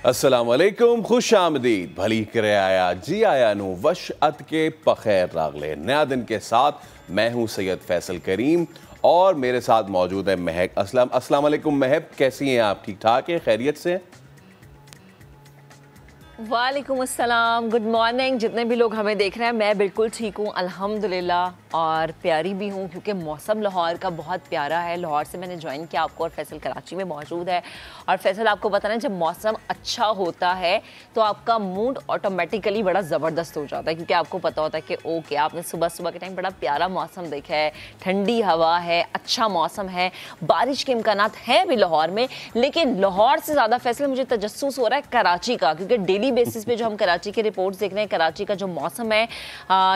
अस्सलाम वालेकुम, खुश आमदीद, भली करे आया जी आया नू वश अत के पखैर रागले। नया दिन के साथ मैं हूँ सैयद फैसल करीम और मेरे साथ मौजूद है महक असलम। अस्सलाम वालेकुम महक, कैसी हैं आप? ठीक ठाक हैं, खैरियत से? वालेकुम अस्सलाम, गुड मॉर्निंग। जितने भी लोग हमें देख रहे हैं, मैं बिल्कुल ठीक हूँ अल्हम्दुलिल्लाह, और प्यारी भी हूँ क्योंकि मौसम लाहौर का बहुत प्यारा है। लाहौर से मैंने ज्वाइन किया आपको और फैसल कराची में मौजूद है। और फैसल आपको पता है, जब मौसम अच्छा होता है तो आपका मूड ऑटोमेटिकली बड़ा ज़बरदस्त हो जाता है, क्योंकि आपको पता होता है कि ओके आपने सुबह सुबह के टाइम बड़ा प्यारा मौसम देखा है, ठंडी हवा है, अच्छा मौसम है, बारिश के इम्कानात हैं भी लाहौर में। लेकिन लाहौर से ज़्यादा फैसल मुझे तजस्सुस हो रहा है कराची का, क्योंकि डेली बेसिस पे जो हम कराची के रिपोर्ट्स देख रहे हैं, कराची का जो मौसम है,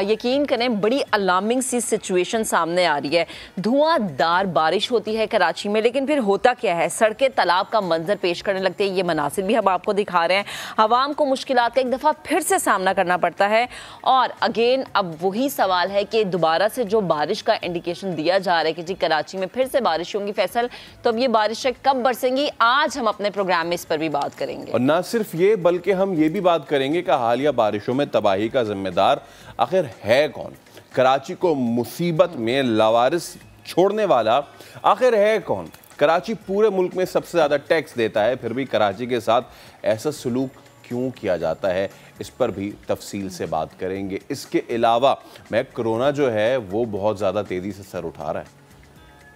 यकीन करें बड़ी अलार्मिंग सी सिचुएशन सामने आ रही है। धुआंधार बारिश होती है कराची में, लेकिन फिर होता क्या है, सड़कें तालाब का मंजर पेश करने लगते हैं। ये मनासिर भी हम आपको दिखा रहे हैं। आवाम को मुश्किलात का एक दफ़ा फिर से सामना करना पड़ता है। और अगेन अब वही सवाल है कि दोबारा से जो बारिश का इंडिकेशन दिया जा रहा है कि जी कराची में फिर से बारिश होंगी फैसल, तो अब ये बारिशें कब बरसेंगी, आज हम अपने प्रोग्राम में इस पर भी बात करेंगे। और ना सिर्फ ये, बल्कि हम ये भी बात करेंगे कि हालिया बारिशों में तबाही का जिम्मेदार आखिर है कौन? कराची को मुसीबत में लावारिस छोड़ने वाला आखिर है कौन? कराची पूरे मुल्क में सबसे ज़्यादा टैक्स देता है, फिर भी कराची के साथ ऐसा सलूक क्यों किया जाता है, इस पर भी तफसील से बात करेंगे। इसके अलावा मैं कोरोना जो है वो बहुत ज़्यादा तेज़ी से सर उठा रहा है।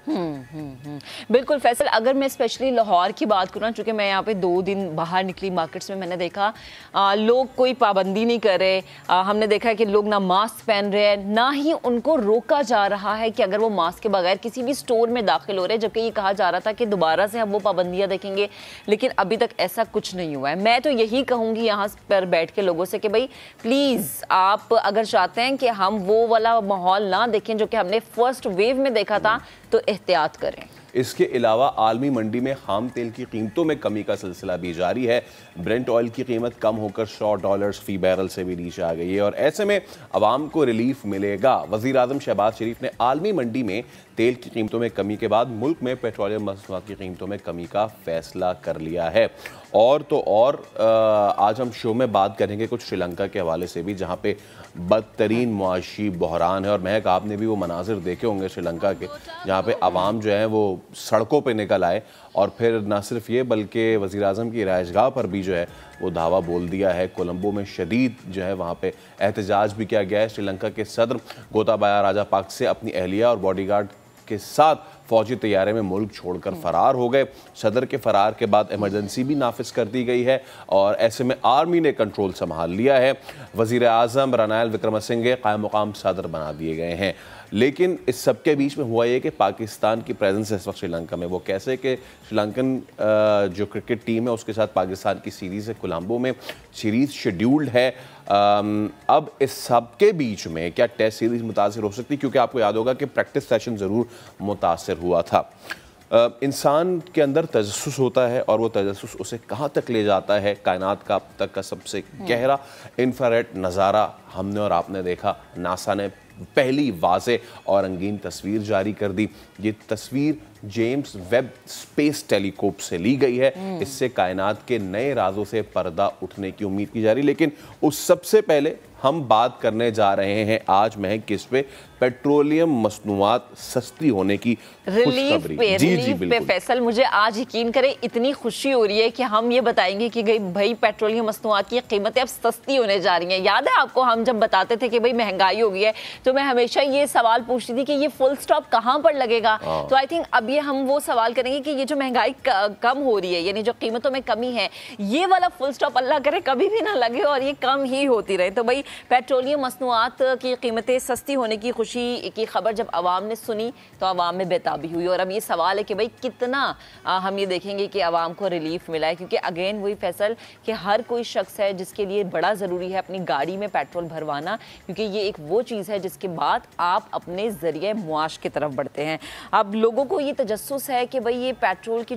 बिल्कुल फैसल, अगर मैं स्पेशली लाहौर की बात करूँ, चूँकि मैं यहाँ पे 2 दिन बाहर निकली मार्केट्स में, मैंने देखा लोग कोई पाबंदी नहीं कर रहे। हमने देखा है कि लोग ना मास्क पहन रहे हैं, ना ही उनको रोका जा रहा है कि अगर वो मास्क के बगैर किसी भी स्टोर में दाखिल हो रहे हैं, जबकि ये कहा जा रहा था कि दोबारा से हम वो पाबंदियाँ देखेंगे, लेकिन अभी तक ऐसा कुछ नहीं हुआ है। मैं तो यही कहूँगी यहाँ पर बैठ के लोगों से कि भाई प्लीज़, आप अगर चाहते हैं कि हम वो वाला माहौल ना देखें जो कि हमने फर्स्ट वेव में देखा था, तो एहतियात करें। इसके अलावा आलमी मंडी में खाम तेल की कीमतों में कमी का सिलसिला भी जारी है। ब्रेंट ऑयल की कीमत कम होकर $100 फी बैरल से भी नीचे आ गई है और ऐसे में अवाम को रिलीफ मिलेगा। वज़ीर आज़म शहबाज शरीफ ने आलमी मंडी में तेल की कीमतों में कमी के बाद मुल्क में पेट्रोलियम मसनूआत की कीमतों में कमी का फैसला कर लिया है। और तो और आज हम शो में बात करेंगे कुछ श्रीलंका के हवाले से भी, जहाँ पे बदतरीन मुआशी बहरान है। और महक, आपने भी वो मनाजिर देखे होंगे श्रीलंका के, जहाँ पे अवाम जो है वो सड़कों पे निकल आए और फिर ना सिर्फ ये बल्कि वज़ीर आज़म की रिहाइशगाह पर भी जो है वो धावा बोल दिया है। कोलंबो में शदीद जो है वहाँ पे एहतजाज भी किया गया है। श्रीलंका के सदर गोताबाया राजापाक्सा से अपनी अहलिया और बॉडीगार्ड के साथ फौजी तैयारे में मुल्क छोड़कर फरार हो गए। सदर के फरार के बाद इमरजेंसी भी नाफिज कर दी गई है और ऐसे में आर्मी ने कंट्रोल संभाल लिया है। वज़ीर आज़म रनायल विक्रमसिंघे कायम मुकाम सदर बना दिए गए हैं। लेकिन इस सब के बीच में हुआ ये कि पाकिस्तान की प्रेजेंस इस वक्त श्रीलंका में, वो कैसे कि श्रीलंकन जो क्रिकेट टीम है उसके साथ पाकिस्तान की सीरीज़ है, कोलंबो में सीरीज़ शेड्यूल्ड है। अब इस सब के बीच में क्या टेस्ट सीरीज़ मुतासिर हो सकती है? क्योंकि आपको याद होगा कि प्रैक्टिस सेशन ज़रूर मुतासिर हुआ था। इंसान के अंदर तजस्सुस होता है और वो तजस्सुस उसे कहाँ तक ले जाता है। कायनात का अब तक का सबसे गहरा इंफ्रारेड नज़ारा हमने और आपने देखा। नासा ने पहली वाज़े और रंगीन तस्वीर जारी कर दी। ये तस्वीर जेम्स वेब स्पेस टेलीस्कोप से ली गई है। इससे कायनात के नए राजों से पर्दा उठने की उम्मीद की जा रही। लेकिन उस सबसे पहले हम बात करने जा रहे हैं आज महक किस पे? पेट्रोलियम मसनूआत सस्ती होने की रिलीफ पे फैसल, मुझे आज यकीन करें इतनी खुशी हो रही है कि हम ये बताएंगे कि भाई पेट्रोलियम मसनूआत की कीमतें अब सस्ती होने जा रही हैं। याद है आपको, हम जब बताते थे कि भाई महंगाई हो गई है, तो मैं हमेशा ये सवाल पूछती थी कि ये फुल स्टॉप कहाँ पर लगेगा। तो आई थिंक अब ये हम वो सवाल करेंगे कि ये जो महंगाई कम हो रही है, यानी जो कीमतों में कमी है, ये वाला फुल स्टॉप अल्लाह करे कभी भी ना लगे और ये कम ही होती रहे। तो भाई पेट्रोलियम मसनूआत की कीमतें सस्ती होने की खुशी की खबर जब आवाम ने सुनी तो आवाम में बेताबी हुई। और अब ये सवाल है कि भाई कितना हम ये देखेंगे कि आवाम को रिलीफ मिला है, क्योंकि अगेन वही फैसल कि हर कोई शख्स है जिसके लिए बड़ा ज़रूरी है अपनी गाड़ी में पेट्रोल भरवाना, क्योंकि ये एक वो चीज़ है जिसके बाद आप अपने ज़रिए मुआश की तरफ बढ़ते हैं। अब लोगों को ये तजस्सुस है कि भाई ये पेट्रोल की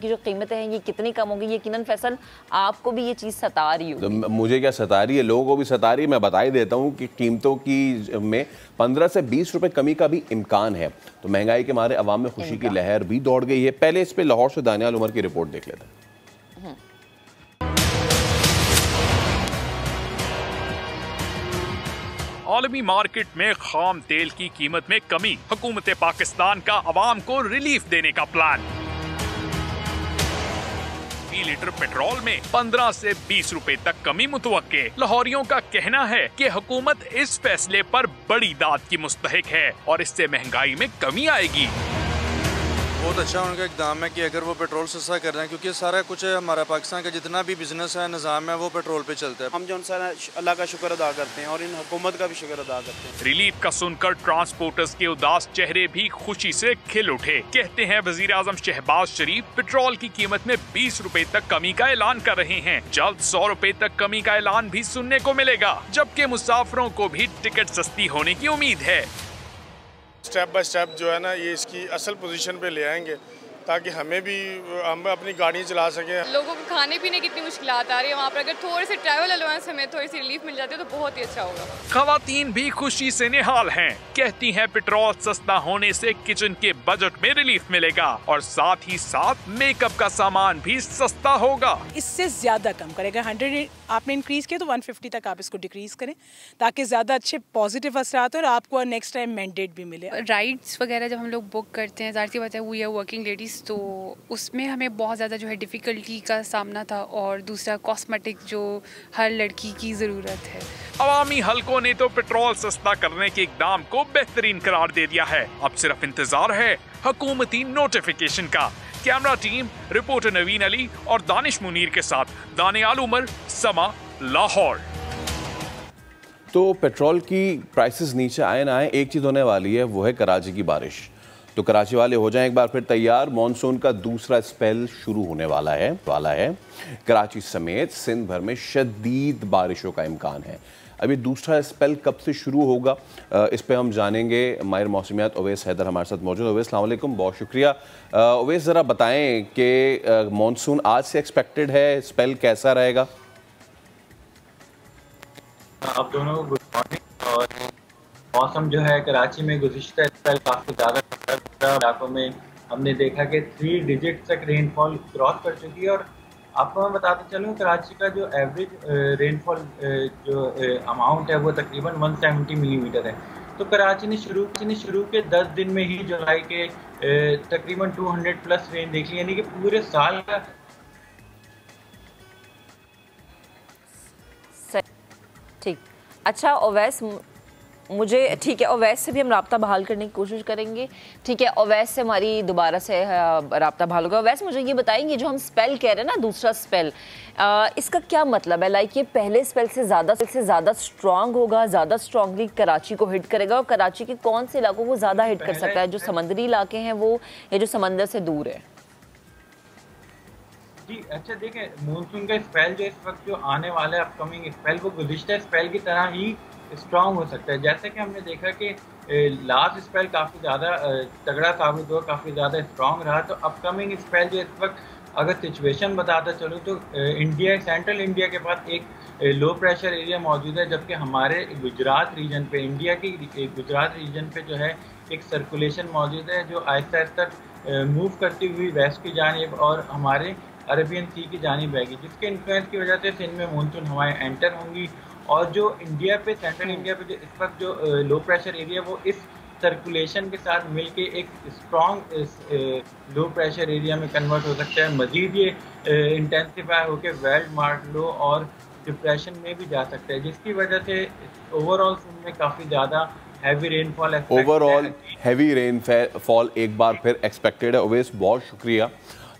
जो कीमतें हैं ये कितनी कम होगी। यकीनन फैसल आपको भी ये चीज़ सता रही होगी। तो मुझे क्या सता रही है, लोगों को भी सता रही है। मैं बता ही देता हूँ कि कीमतों की में 15 से 20 रुपए कमी का भी इम्कान है। तो महंगाई के मारे अवाम में खुशी की लहर भी दौड़ गई है। पहले इस पे लाहौर से दानियाल उमर की रिपोर्ट देख लेते हैं। आलमी मार्केट में खाम तेल की कीमत में कमी, हुकूमत पाकिस्तान का अवाम को रिलीफ देने का प्लान। लीटर पेट्रोल में 15 से 20 रुपए तक कमी मुतवक्के। लाहौरियों का कहना है कि हुकूमत इस फैसले पर बड़ी दाद की मुस्तहिक है और इससे महंगाई में कमी आएगी। बहुत अच्छा उनका इकदाम है कि अगर वो पेट्रोल सस्ता कर रहे हैं, क्योंकि सारा कुछ हमारा पाकिस्तान का जितना भी बिजनेस है, निज़ाम है, वो पेट्रोल पे चलता है। हम जो अल्लाह का शुक्र अदा करते हैं और इन हुकूमत का भी शुक्र अदा करते हैं। रिलीफ का सुनकर ट्रांसपोर्टर्स के उदास चेहरे भी खुशी से खिल उठे। कहते हैं वजीर आजम शहबाज शरीफ पेट्रोल की कीमत में 20 रुपए तक कमी का ऐलान कर रहे हैं। जल्द 100 रुपए तक कमी का ऐलान भी सुनने को मिलेगा, जबकि मुसाफिरों को भी टिकट सस्ती होने की उम्मीद है। स्टेप बाय स्टेप जो है ना, ये इसकी असल पोजीशन पे ले आएंगे ताकि हम अपनी गाड़ी चला सकें। लोगों को खाने पीने की इतनी मुश्किलात आ रही है, वहाँ पर अगर थोड़े से ट्रैवल अलाउंस हमें थोड़ी सी रिलीफ मिल जाती है तो बहुत ही अच्छा होगा। खवातीन भी खुशी से निहाल हैं। कहती हैं पेट्रोल सस्ता होने से किचन के बजट में रिलीफ मिलेगा और साथ ही साथ मेकअप का सामान भी सस्ता होगा। इससे ज्यादा कम करेगा। 100 आपने इंक्रीज किया तो 150 तक आप इसको डिक्रीज करें ताकि ज्यादा अच्छे पॉजिटिव असरात और आपको नेक्स्ट टाइम मैंडेट भी मिले। राइड्स वगैरह जब हम लोग बुक करते हैं, ज़ाहिर सी बात है वी आर वर्किंग लेडीज़, तो उसमें हमें बहुत ज़्यादा जो है डिफ़िकल्टी का सामना था। और दूसरा कॉस्मेटिक जो हर लड़की की ज़रूरत है। अवामी हलकों ने तो पेट्रोल सस्ता करने के इकदाम को बेहतरीन करार दे दिया है। अब सिर्फ इंतजार है हुकूमती नोटिफिकेशन का। कैमरा टीम रिपोर्टर नवीन अली और दानिश मुनीर के साथ दानियाल उमर, समा, लाहौर। तो पेट्रोल की प्राइसेस नीचे आए ना आए, एक चीज़ होने वाली है, वो है कराची की बारिश। तो कराची वाले हो जाएं एक बार फिर तैयार। मॉनसून का दूसरा स्पेल शुरू होने वाला है। कराची समेत सिंध भर में शदीद बारिशों का इम्कान है। अभी दूसरा स्पेल कब से शुरू होगा, इस पे हम जानेंगे। माहिर मौसमियात ओवैस हैदर हमारे साथ मौजूद। ओवैस, अस्सलाम वालेकुम, बहुत शुक्रिया। ओवैस, ज़रा बताएं कि मॉनसून आज से एक्सपेक्टेड है, स्पेल कैसा रहेगा? आप दोनों को गुड मॉर्निंग। और मौसम जो है कराची में गुज़िश्ता स्पेल काफ़ी ज़्यादा इलाकों में हमने देखा कि 3 डिजिट तक रेनफॉल क्रॉस कर चुकी है। और आपको मैं बताते चलूँ, कराची का जो एवरेज रेनफॉल जो अमाउंट है वो तकरीबन 170 मिलीमीटर है। तो कराची ने शुरू के 10 दिन में ही जुलाई के तकरीबन 200 प्लस रेन देख ली, यानी कि पूरे साल का। ठीक, अच्छा ओवैस, मुझे ठीक है, ओवैस से भी हम राब्ता बहाल करने की कोशिश करेंगे। ठीक है, ओवैस से हमारी दोबारा से राब्ता बहाल होगा। ओवैस, मुझे ये बताएंगे, जो हम स्पेल कह रहे हैं ना, दूसरा स्पेल, इसका क्या मतलब है? लाइक ये पहले स्पेल से ज़्यादा स्ट्रांग होगा, ज़्यादा स्ट्रांगली कराची को हिट करेगा? और कराची के कौन से इलाकों को ज़्यादा हिट कर सकता है, जो समंदरी इलाके हैं वो, या जो समंदर से दूर है? जी अच्छा, देखें, मानसून का स्पेल जो इस वक्त जो आने वाला है, अपकमिंग स्पेल, वो गुज़िश्ता स्पेल की तरह ही स्ट्रॉन्ग हो सकता है। जैसे कि हमने देखा कि लास्ट स्पेल काफ़ी ज़्यादा तगड़ा साबित हुआ, काफ़ी ज़्यादा स्ट्रॉन्ग रहा। तो अपकमिंग स्पेल जो इस वक्त अगर सिचुएशन बताता चलूँ तो सेंट्रल इंडिया के पास एक लो प्रेशर एरिया मौजूद है, जबकि हमारे गुजरात रीजन पे, इंडिया की गुजरात रीजन पे जो है एक सर्कुलेशन मौजूद है जो आहिस्ता आहिस्ता मूव करती हुई वेस्ट की जानिब और हमारे अरबियन सी की जानिब आएगी, जिसके इन्फ्लुएंस की वजह से सिंध में मानसून हवाएं एंटर होंगी। और जो इंडिया पे, सेंट्रल इंडिया पे जो इस वक्त जो लो प्रेशर एरिया, वो इस सर्कुलेशन के साथ मिलके एक स्ट्रॉन्ग लो प्रेशर एरिया में कन्वर्ट हो सकता है। मजीद ये इंटेंसिफाई होकर वेल्ड मार्क लो और डिप्रेशन में भी जा सकता है, जिसकी वजह से ओवरऑल सिंध में काफ़ी ज़्यादा हैवी रेनफॉल एक बार फिर एक्सपेक्टेड है। ओवैस, बहुत शुक्रिया।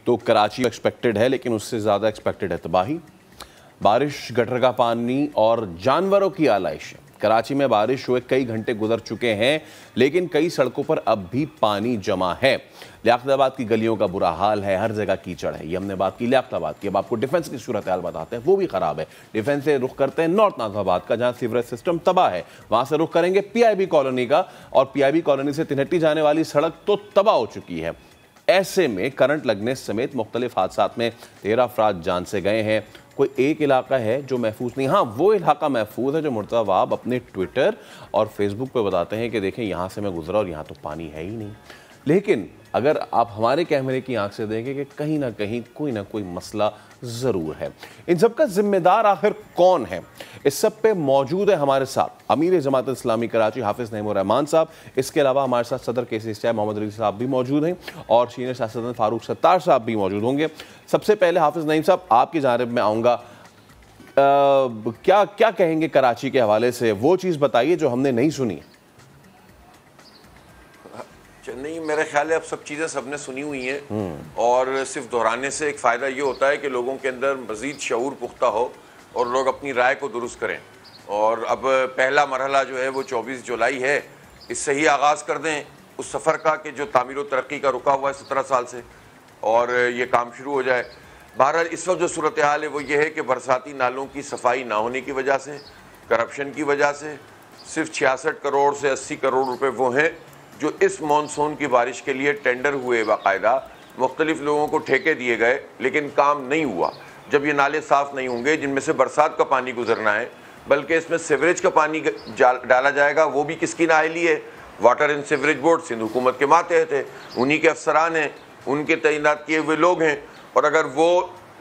तो कराची एक्सपेक्टेड है, लेकिन उससे ज़्यादा एक्सपेक्टेड है तबाही, बारिश, गटर का पानी और जानवरों की आलाइश। कराची में बारिश हुए कई घंटे गुजर चुके हैं, लेकिन कई सड़कों पर अब भी पानी जमा है। लियाकताबाद की गलियों का बुरा हाल है, हर जगह कीचड़ है। ये हमने बात की लियाकताबाद की। अब आपको डिफेंस की सूरत हाल बताते हैं, वो भी खराब है। डिफेंस से रुख करते हैं नॉर्थ नाज़िमाबाद का, जहां सीवरेज सिस्टम तबाह है। वहां से रुख करेंगे पीआईबी कॉलोनी का, और पीआईबी कॉलोनी से तिनहट्टी जाने वाली सड़क तो तबाह हो चुकी है। ऐसे में करंट लगने समेत मुख्तलिफ हादसात में 13 अफराद जान से गए हैं। कोई एक इलाका है जो महफूज नहीं। हाँ, वो इलाका महफूज है जो मुर्तज़ा वहाब अपने ट्विटर और फेसबुक पे बताते हैं कि देखें, यहाँ से मैं गुजरा और यहाँ तो पानी है ही नहीं। लेकिन अगर आप हमारे कैमरे की आंख से देखें कि कहीं ना कहीं कोई ना कोई मसला ज़रूर है। इन सब का जिम्मेदार आखिर कौन है? इस सब पे मौजूद है हमारे साथ अमीर जमात इस्लामी कराची हाफिज़ नईमुर रहमान साहब। इसके अलावा हमारे साथ सदर KCSI मोहम्मद अली साहब भी मौजूद हैं और सीनियर सियासतदान फारूक सत्तार साहब भी मौजूद होंगे। सबसे पहले हाफिज़ नईम साहब, आपकी जानिब में आऊँगा। क्या क्या कहेंगे कराची के हवाले से? वो चीज़ बताइए जो हमने नहीं सुनी। नहीं, मेरे ख्याल है अब सब चीज़ें सबने सुनी हुई हैं और सिर्फ दोहराने से एक फ़ायदा ये होता है कि लोगों के अंदर मज़ीद शऊर पुख्ता हो और लोग अपनी राय को दुरुस्त करें। और अब पहला मरहला जो है वो 24 जुलाई है, इससे ही आगाज़ कर दें उस सफ़र का कि जो तामीर व तरक्की का रुका हुआ है 17 साल से, और ये काम शुरू हो जाए। बहरहाल इस वक्त जो सूरत हाल है वो ये है कि बरसाती नालों की सफाई ना होने की वजह से, करप्शन की वजह से सिर्फ 66 करोड़ से 80 करोड़ रुपए वो हैं जो इस मानसून की बारिश के लिए टेंडर हुए, बाकायदा मुख्तलिफ लोगों को ठेके दिए गए, लेकिन काम नहीं हुआ। जब ये नाले साफ़ नहीं होंगे जिनमें से बरसात का पानी गुजरना है, बल्कि इसमें सीवरेज का पानी डाला जाएगा, वो भी किसकी नाअहली है? Water and sewerage board Sindh हुकूमत के मातहत है, उन्हीं के अफसरान हैं, उनके तैनात किए हुए लोग हैं। और अगर वो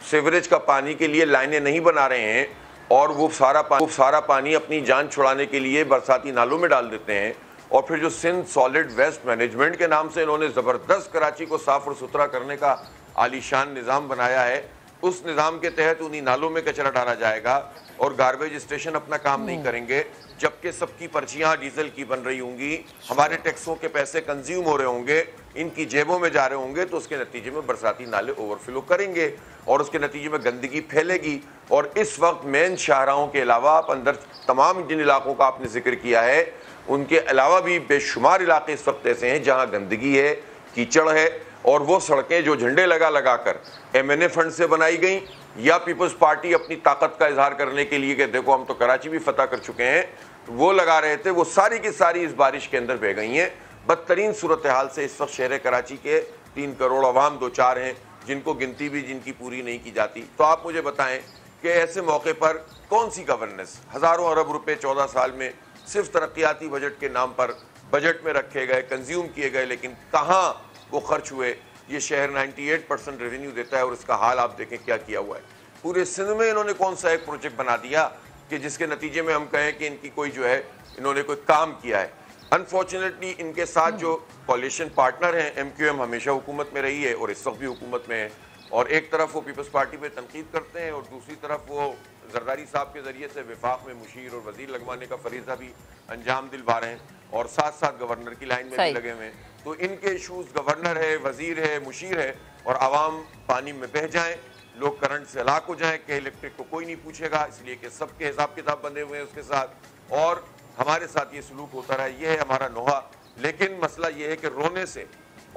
सीवरेज का पानी के लिए लाइनें नहीं बना रहे हैं और वो सारा पानी अपनी जान छुड़ाने के लिए बरसाती नालों में डाल देते हैं, और फिर जो सिंध सॉलिड वेस्ट मैनेजमेंट के नाम से इन्होंने ज़बरदस्त कराची को साफ़ और सुथरा करने का आलीशान निज़ाम बनाया है, उस निज़ाम के तहत उन्हीं नालों में कचरा डाला जाएगा और गार्बेज स्टेशन अपना काम नहीं करेंगे, जबकि सबकी पर्चियाँ डीजल की बन रही होंगी, हमारे टैक्सों के पैसे कंज्यूम हो रहे होंगे, इनकी जेबों में जा रहे होंगे, तो उसके नतीजे में बरसाती नाले ओवरफ्लो करेंगे और उसके नतीजे में गंदगी फैलेगी। और इस वक्त मेन शाहराहों के अलावा आप अंदर तमाम जिन इलाकों का आपने जिक्र किया है, उनके अलावा भी बेशुमार इलाके इस वक्त ऐसे हैं जहाँ गंदगी है, कीचड़ है, और वो सड़कें जो झंडे लगा कर MNA फंड से बनाई गई या पीपल्स पार्टी अपनी ताकत का इजहार करने के लिए कि देखो हम तो कराची भी फतह कर चुके हैं, वो लगा रहे थे, वो सारी की सारी इस बारिश के अंदर बह गई हैं। बदतरीन सूरत हाल से इस वक्त शहर कराची के 3 करोड़ अवाम दो चार हैं जिनको गिनती भी जिनकी पूरी नहीं की जाती। तो आप मुझे बताएं कि ऐसे मौके पर कौन सी गवर्नेंस? हज़ारों अरब रुपए 14 साल में सिर्फ तरक्याती बजट के नाम पर बजट में रखे गए, कंज्यूम किए गए, लेकिन कहाँ वो खर्च हुए? ये शहर 98% रेवेन्यू देता है और इसका हाल आप देखें क्या किया हुआ है। पूरे सिंध में इन्होंने कौन सा एक प्रोजेक्ट बना दिया कि जिसके नतीजे में हम कहें कि इनकी कोई जो है इन्होंने कोई काम किया है? अनफॉर्चुनेटली इनके साथ जो कॉलिशन पार्टनर हैं, MQM हमेशा हुकूमत में रही है और इस वक्त भी हुकूमत में है, और एक तरफ वो पीपल्स पार्टी पे तनकीद करते हैं और दूसरी तरफ वो जरदारी साहब के ज़रिए से विफाक में मुशीर और वज़ीर लगवाने का फरीज़ा भी अंजाम दिलवा रहे हैं और साथ साथ गवर्नर की लाइन में भी लगे हुए हैं। तो इनके इशूज़ गवर्नर है, वज़ीर है, मुशीर है, और आवाम पानी में बह जाएं, लोग करंट से हलाक हो जाएं कि इलेक्ट्रिक को कोई नहीं पूछेगा, इसलिए कि सबके हिसाब किताब बंधे हुए हैं उसके साथ, और हमारे साथ ये सलूक होता रहा। ये है हमारा नोहा। लेकिन मसला ये है कि रोने से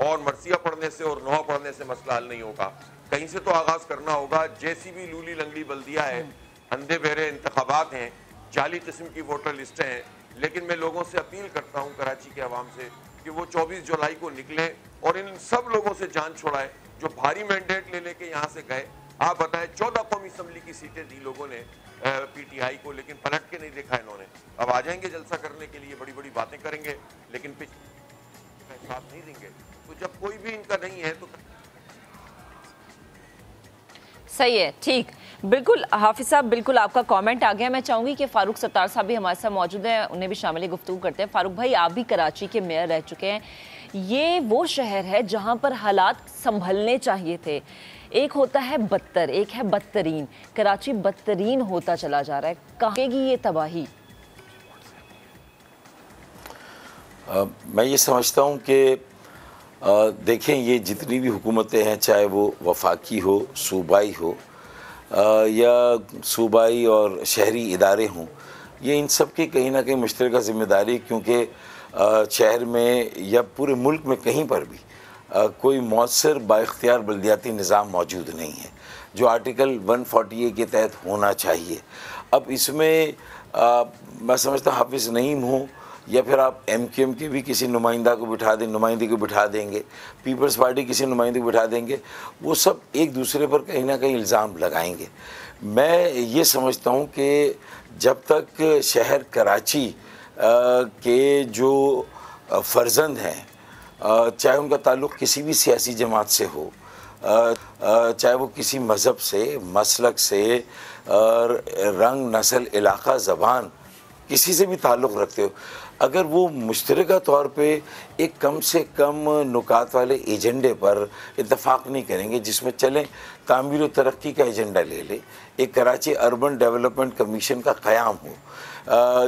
और मरसिया पढ़ने से और नोहा पढ़ने से मसला हल नहीं होगा, कहीं से तो आगाज़ करना होगा। जैसी भी लूली लंगड़ी बल्दिया है, अंधे बहरे इंतखाबात हैं, जाली किस्म की वोटर लिस्टें हैं, लेकिन मैं लोगों से अपील करता हूँ कराची के अवाम से कि वो 24 जुलाई को निकलें और इन सब लोगों से जान छुड़ाएं जो भारी मैंडेट ले लेके यहाँ से गए। आप बताएं 14 कौमी असम्बली की सीटें दी लोगों ने PTI को, लेकिन पलट के नहीं देखा इन्होंने। अब आ जाएंगे जलसा करने के लिए, बड़ी बड़ी बातें करेंगे, लेकिन पिछले साथ नहीं देंगे। तो जब कोई भी इनका नहीं है तो सही है, ठीक, बिल्कुल हाफिज साहब, बिल्कुल आपका कमेंट आ गया। मैं चाहूँगी कि फारूक सत्तार साहब भी हमारे साथ मौजूद हैं, उन्हें भी शामिल गुफ्तगू करते हैं। फारूक भाई, आप भी कराची के मेयर रह चुके हैं, ये वो शहर है जहाँ पर हालात संभलने चाहिए थे। एक होता है बदतर, एक है बदतरीन। कराची बदतरीन होता चला जा रहा है, कहेगी ये तबाही? मैं ये समझता हूँ कि देखें, ये जितनी भी हुकूमतें हैं, चाहे वो वफाकी हो, सूबाई हो या सूबाई और शहरी इदारे हों, ये इन सब की कहीं ना कहीं मुश्तरका ज़िम्मेदारी, क्योंकि शहर में या पूरे मुल्क में कहीं पर भी कोई मौसर बाइख्तियार बल्दियाती निज़ाम मौजूद नहीं है जो आर्टिकल 140A के तहत होना चाहिए। अब इसमें मैं समझता हाफिज़ नईम हो या फिर आप MQM के भी किसी नुमाइंदा को बिठा दें, नुमाइंदे को बिठा देंगे, पीपल्स पार्टी किसी नुमाइंदे को बिठा देंगे, वो सब एक दूसरे पर कहीं ना कहीं इल्ज़ाम लगाएंगे। मैं ये समझता हूँ कि जब तक शहर कराची के जो फर्जंद हैं चाहे उनका ताल्लुक़ किसी भी सियासी जमात से हो, चाहे वो किसी मज़हब से, मसलक से, रंग, नस्ल, इलाका, ज़बान, किसी से भी ताल्लुक़ रखते हो, अगर वो मुश्तरका तौर पे एक कम से कम नुकात वाले एजेंडे पर इत्तफाक नहीं करेंगे, जिसमें चलें तामीर व तरक्की का एजेंडा ले ले, एक कराची अर्बन डेवलपमेंट कमीशन का क़याम हो,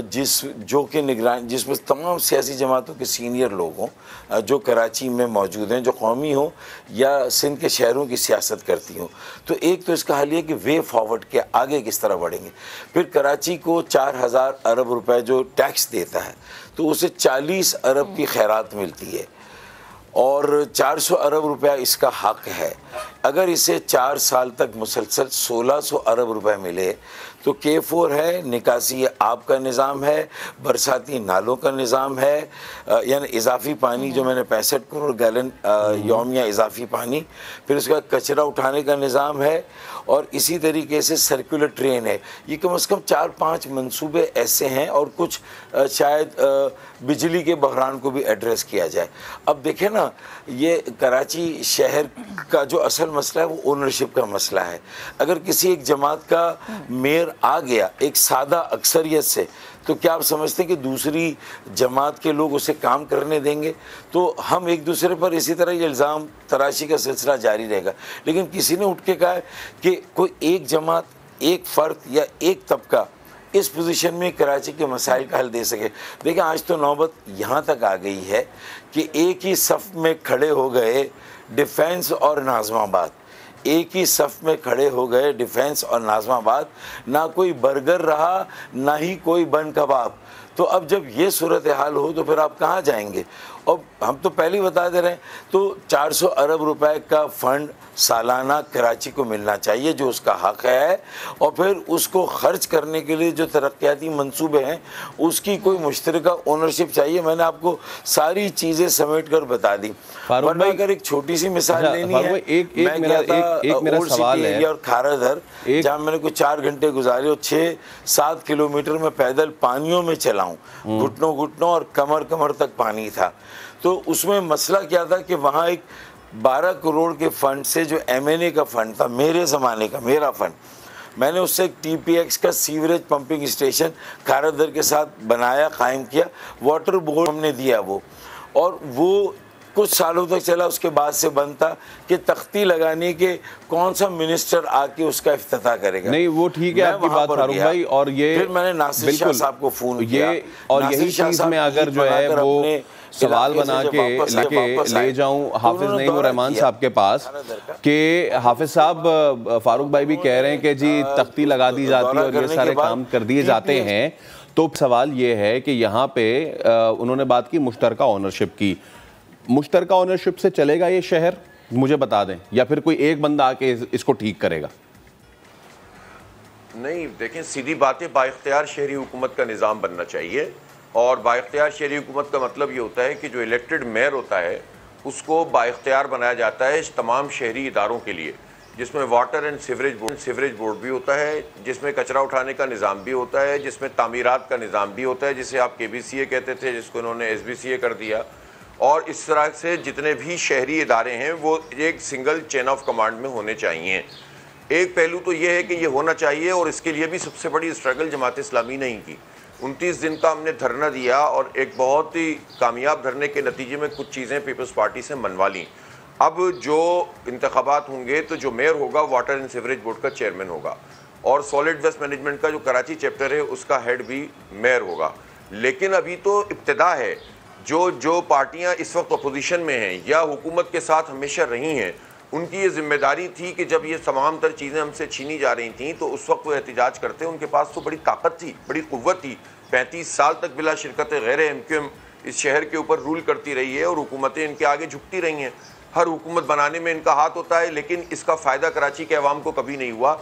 जिसमें तमाम सियासी जमातों के सीनियर लोग हों जो कराची में मौजूद हैं, जो कौमी हो या सिंध के शहरों की सियासत करती हों। तो एक तो इसका हल ये कि वे फॉरवर्ड के आगे किस तरह बढ़ेंगे। फिर कराची को 4000 अरब रुपए जो टैक्स देता है तो उसे 40 अरब की खैरात मिलती है और 400 अरब रुपया इसका हक है। अगर इसे 4 साल तक मुसलसल 1600 अरब रुपए मिले तो K4 है, निकासी आब का निज़ाम है, बरसाती नालों का निज़ाम है, यानी इजाफ़ी पानी जो मैंने 65 करोड़ गैलन यौमिया इजाफ़ी पानी, फिर उसका कचरा उठाने का निज़ाम है और इसी तरीके से सर्कुलर ट्रेन है। ये कम से कम 4-5 मंसूबे ऐसे हैं और कुछ शायद बिजली के बहरान को भी एड्रेस किया जाए। अब देखें ना, ये कराची शहर का जो असल मसला है वो ओनरशिप का मसला है। अगर किसी एक जमात का मेयर आ गया एक सादा अक्सरियत से, तो क्या आप समझते हैं कि दूसरी जमात के लोग उसे काम करने देंगे? तो हम एक दूसरे पर इसी तरह ये इल्ज़ाम तराशी का सिलसिला जारी रहेगा। लेकिन किसी ने उठ के कहा कि कोई एक जमात, एक फ़र्द या एक तबका इस पोजीशन में कराची के मसाइल का हल दे सके। देखिए, आज तो नौबत यहाँ तक आ गई है कि एक ही सफ़ में खड़े हो गए डिफेंस और नाज़माबाद, एक ही सफ़ में खड़े हो गए डिफेंस और नाज़माबाद, ना कोई बर्गर रहा ना ही कोई बन कबाब। तो अब जब ये सूरत हाल हो तो फिर आप कहाँ जाएंगे? और हम तो पहले ही बता दे रहे हैं, तो 400 अरब रुपए का फ़ंड सालाना कराची को मिलना चाहिए जो उसका हक़ है, और फिर उसको खर्च करने के लिए जो तरक्याती मंसूबे हैं उसकी कोई मुश्तरका ओनरशिप चाहिए। मैंने आपको सारी चीज़ें समेट कर बता दी। वरना अगर एक छोटी सी मिसाल लेनी है, मैं गया था ओल्ड सिटी एरिया और खाराधर, जहाँ मैंने कुछ 4 घंटे गुजारे और 6-7 किलोमीटर में पैदल पानियों में चला हूँ, घुटनों और कमर तक पानी था। तो उसमें मसला क्या था कि वहाँ एक 12 करोड़ के फ़ंड से, जो MNA का फ़ंड था, मेरे ज़माने का, मेरा फ़ंड, मैंने उससे एक TPX का सीवरेज पंपिंग स्टेशन खाराधर के साथ बनाया, कायम किया, वाटर बोर्ड हमने दिया वो, और वो कुछ सालों तक चला। उसके बाद से बनता कि तख्ती लगाने के कौन सा मिनिस्टर आके उसका इफ्तिताह करेगा। नहीं, वो ठीक है आपकी बात फारूक भाई, और ये फिर मैंने नासिर शाह साहब को फ़ोन किया, और यही चीज़ में अगर जो है वो सवाल बना के ले जाऊं हाफिज नईम रहमान साहब के पास कि हाफिज साहब, फारूक भाई भी कह रहे हैं कि जी तख्ती लगा दी जाती है और ये सारे काम कर दिए जाते हैं। तो सवाल ये है कि यहाँ पे उन्होंने बात की मुश्तरका ओनरशिप की। मुश्तरका ओनरशिप से चलेगा ये शहर? मुझे बता दें, या फिर कोई एक बंदा आके इसको ठीक करेगा? नहीं, देखें, सीधी बात है, बाइख्तियार शहरी हुकूमत का निज़ाम बनना चाहिए। और बाइख्तियार शहरी हुकूमत का मतलब ये होता है कि जो इलेक्टेड मेयर होता है उसको बाइख्तियार बनाया जाता है इस तमाम शहरी इदारों के लिए, जिसमें वाटर एंड सीवरेज बोर्ड भी होता है, जिसमें कचरा उठाने का निज़ाम भी होता है, जिसमें तामीरात का निज़ाम भी होता है, जिसे आप KBCA कहते थे, जिसको इन्होंने SBCA कर दिया। और इस तरह से जितने भी शहरी इदारे हैं वो एक सिंगल चेन ऑफ कमांड में होने चाहिए। एक पहलू तो ये है कि ये होना चाहिए, और इसके लिए भी सबसे बड़ी स्ट्रगल जमात इस्लामी ने ही की। 29 दिन का हमने धरना दिया और एक बहुत ही कामयाब धरने के नतीजे में कुछ चीज़ें पीपल्स पार्टी से मनवा लीं। अब जो इंतखाबात होंगे तो जो मेयर होगा वाटर एंड सीवरेज बोर्ड का चेयरमैन होगा, और सॉलिड वेस्ट मैनेजमेंट का जो कराची चैप्टर है उसका हेड भी मेयर होगा। लेकिन अभी तो इब्तिदा है। जो पार्टियां इस वक्त अपोजिशन में हैं या हुकूमत के साथ हमेशा रही हैं, उनकी ये जिम्मेदारी थी कि जब ये तमाम तर चीज़ें हमसे छीनी जा रही थीं तो उस वक्त वो एहतजाज करते। उनके पास तो बड़ी ताकत थी, बड़ी क़ुव्वत थी। 35 साल तक बिला शिरकत गैर MQM इस शहर के ऊपर रूल करती रही है और हुकूमतें इनके आगे झुकती रही हैं। हर हुकूमत बनाने में इनका हाथ होता है, लेकिन इसका फ़ायदा कराची के अवाम को कभी नहीं हुआ।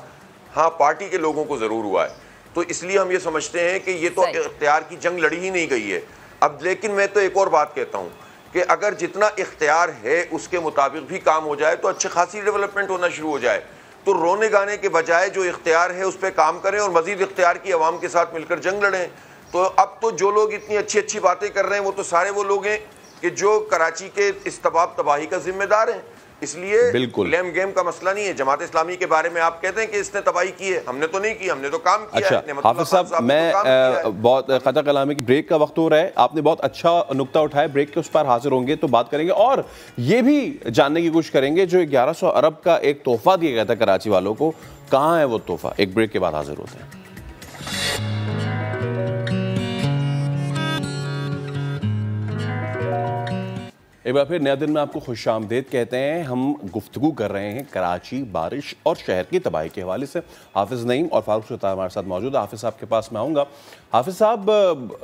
हाँ, पार्टी के लोगों को ज़रूर हुआ है। तो इसलिए हम ये समझते हैं कि ये तो इख्तियार की जंग लड़ी ही नहीं गई है अब। लेकिन मैं तो एक और बात कहता हूँ कि अगर जितना इख्तियार है उसके मुताबिक भी काम हो जाए तो अच्छी खासी डेवलपमेंट होना शुरू हो जाए। तो रोने गाने के बजाय जो इख्तियार है उस पर काम करें और मज़ीद इख्तियार की अवाम के साथ मिलकर जंग लड़ें। तो अब तो जो लोग इतनी अच्छी अच्छी बातें कर रहे हैं वो तो सारे वो लोग हैं कि जो कराची के इस तबाही का जिम्मेदार है। इसलिए ब्लेम गेम का मसला नहीं है। जमात इस्लामी के बारे में आप कहते हैं कि इसने तबाही की है, हमने तो नहीं की, हमने तो काम किया है। अच्छा हाफिज साहब, मैं बहुत क़ता कलामी की ब्रेक का वक्त हो रहा है, आपने बहुत अच्छा नुक्ता उठाया, ब्रेक के उस पर हाजिर होंगे तो बात करेंगे और ये भी जानने की कोशिश करेंगे जो 1100 अरब का एक तोहफा दिया गया था कराची वालों को, कहाँ है वो तोहफा। एक ब्रेक के बाद हाजिर होते हैं। एक बार फिर नया दिन में आपको खुशामदीद कहते हैं। हम गुफ्तगू कर रहे हैं कराची, बारिश और शहर की तबाही के हवाले से। हाफिज़ नईम और फारूक सत्तार हमारे साथ मौजूद है। हाफिज़ साहब के पास मैं आऊँगा। हाफिज़ साहब,